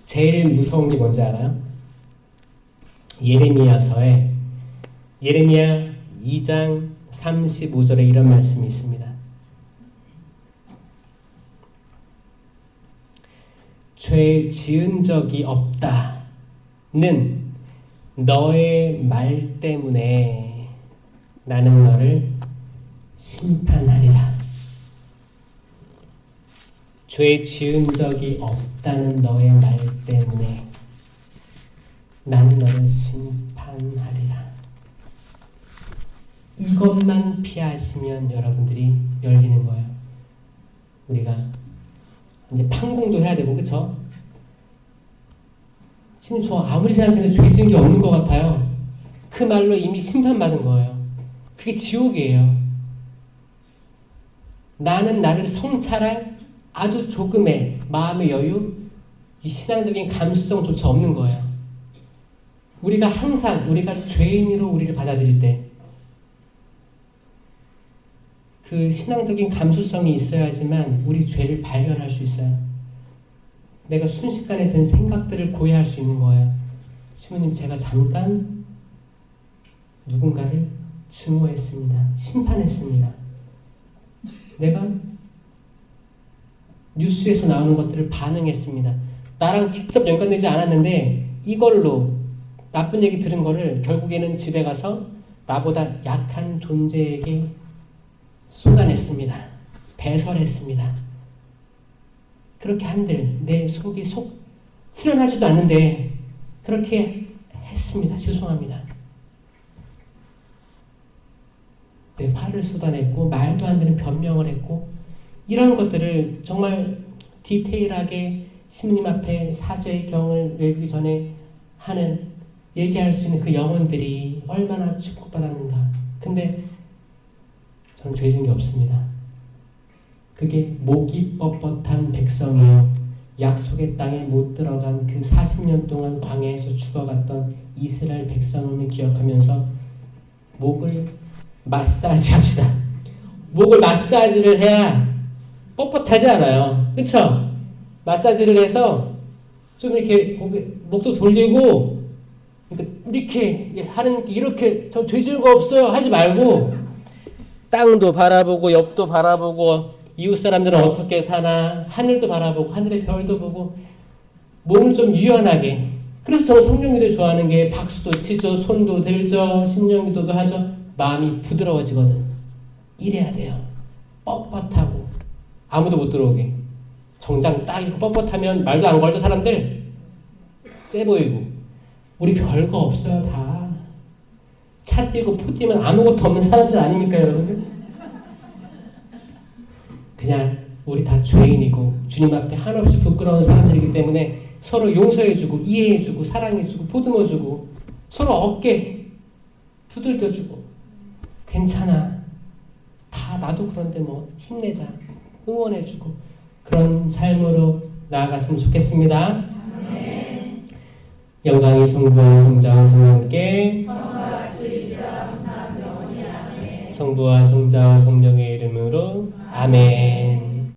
제일 무서운 게 뭔지 알아요? 예레미야서에 예레미야 2장 35절에 이런 말씀이 있습니다. 죄 지은 적이 없다는 너의 말 때문에 나는 너를 심판하리라. 죄 지은 적이 없다는 너의 말 때문에 나는 너를 심판하리라. 이것만 피하시면 여러분들이 열리는 거예요. 우리가 이제 판공도 해야 되고, 그쵸? 지금 저 아무리 생각해도 죄 지은 게 없는 것 같아요. 그 말로 이미 심판받은 거예요. 그게 지옥이에요. 나는 나를 성찰할 아주 조금의 마음의 여유, 이 신앙적인 감수성조차 없는 거예요. 우리가 항상 우리가 죄인으로 우리를 받아들일 때 그 신앙적인 감수성이 있어야지만 우리 죄를 발견할 수 있어요. 내가 순식간에 든 생각들을 고해할 수 있는 거예요. 시모님, 제가 잠깐 누군가를 증오했습니다. 심판했습니다. 내가 뉴스에서 나오는 것들을 반응했습니다. 나랑 직접 연관되지 않았는데 이걸로 나쁜 얘기 들은 거를 결국에는 집에 가서 나보다 약한 존재에게 쏟아냈습니다. 배설했습니다. 그렇게 한들 내 속이 속 후련하지도 않는데 그렇게 했습니다. 죄송합니다. 내 화를 쏟아냈고 말도 안 되는 변명을 했고 이런 것들을 정말 디테일하게 신부님 앞에 사죄의 경을 외우기 전에 하는 얘기할 수 있는 그 영혼들이 얼마나 축복받았는가. 근데 저는 죄 지은 게 없습니다. 그게 목이 뻣뻣한 백성이요 약속의 땅에 못 들어간 그 40년 동안 광야에서 죽어갔던 이스라엘 백성을 기억하면서 목을 마사지 합시다. 목을 마사지를 해야 뻣뻣하지 않아요. 그쵸? 마사지를 해서 좀 이렇게 목도 돌리고 이렇게 하는 이렇게 저 죄 지은 거 없어요 하지 말고 땅도 바라보고 옆도 바라보고 이웃 사람들은 어떻게 사나 하늘도 바라보고 하늘의 별도 보고 몸을 좀 유연하게. 그래서 저는 성령기도 좋아하는 게 박수도 치죠, 손도 들죠, 심령기도도 하죠. 마음이 부드러워지거든. 이래야 돼요. 뻣뻣하고 아무도 못 들어오게 정장 딱 입고 뻣뻣하면 말도 안 걸죠. 사람들 세 보이고. 우리 별거 없어요. 다 차 뛰고 포 뛰면 아무것도 없는 사람들 아닙니까 여러분들? 그냥 우리 다 죄인이고 주님 앞에 한없이 부끄러운 사람들이기 때문에 서로 용서해주고 이해해주고 사랑해주고 보듬어주고 서로 어깨 두들겨주고 괜찮아. 다 나도 그런데 뭐 힘내자. 응원해주고 그런 삶으로 나아갔으면 좋겠습니다. 네. 영광이 성부와 성자와 성령께 성부와 성자와 성령의 이름으로 아멘.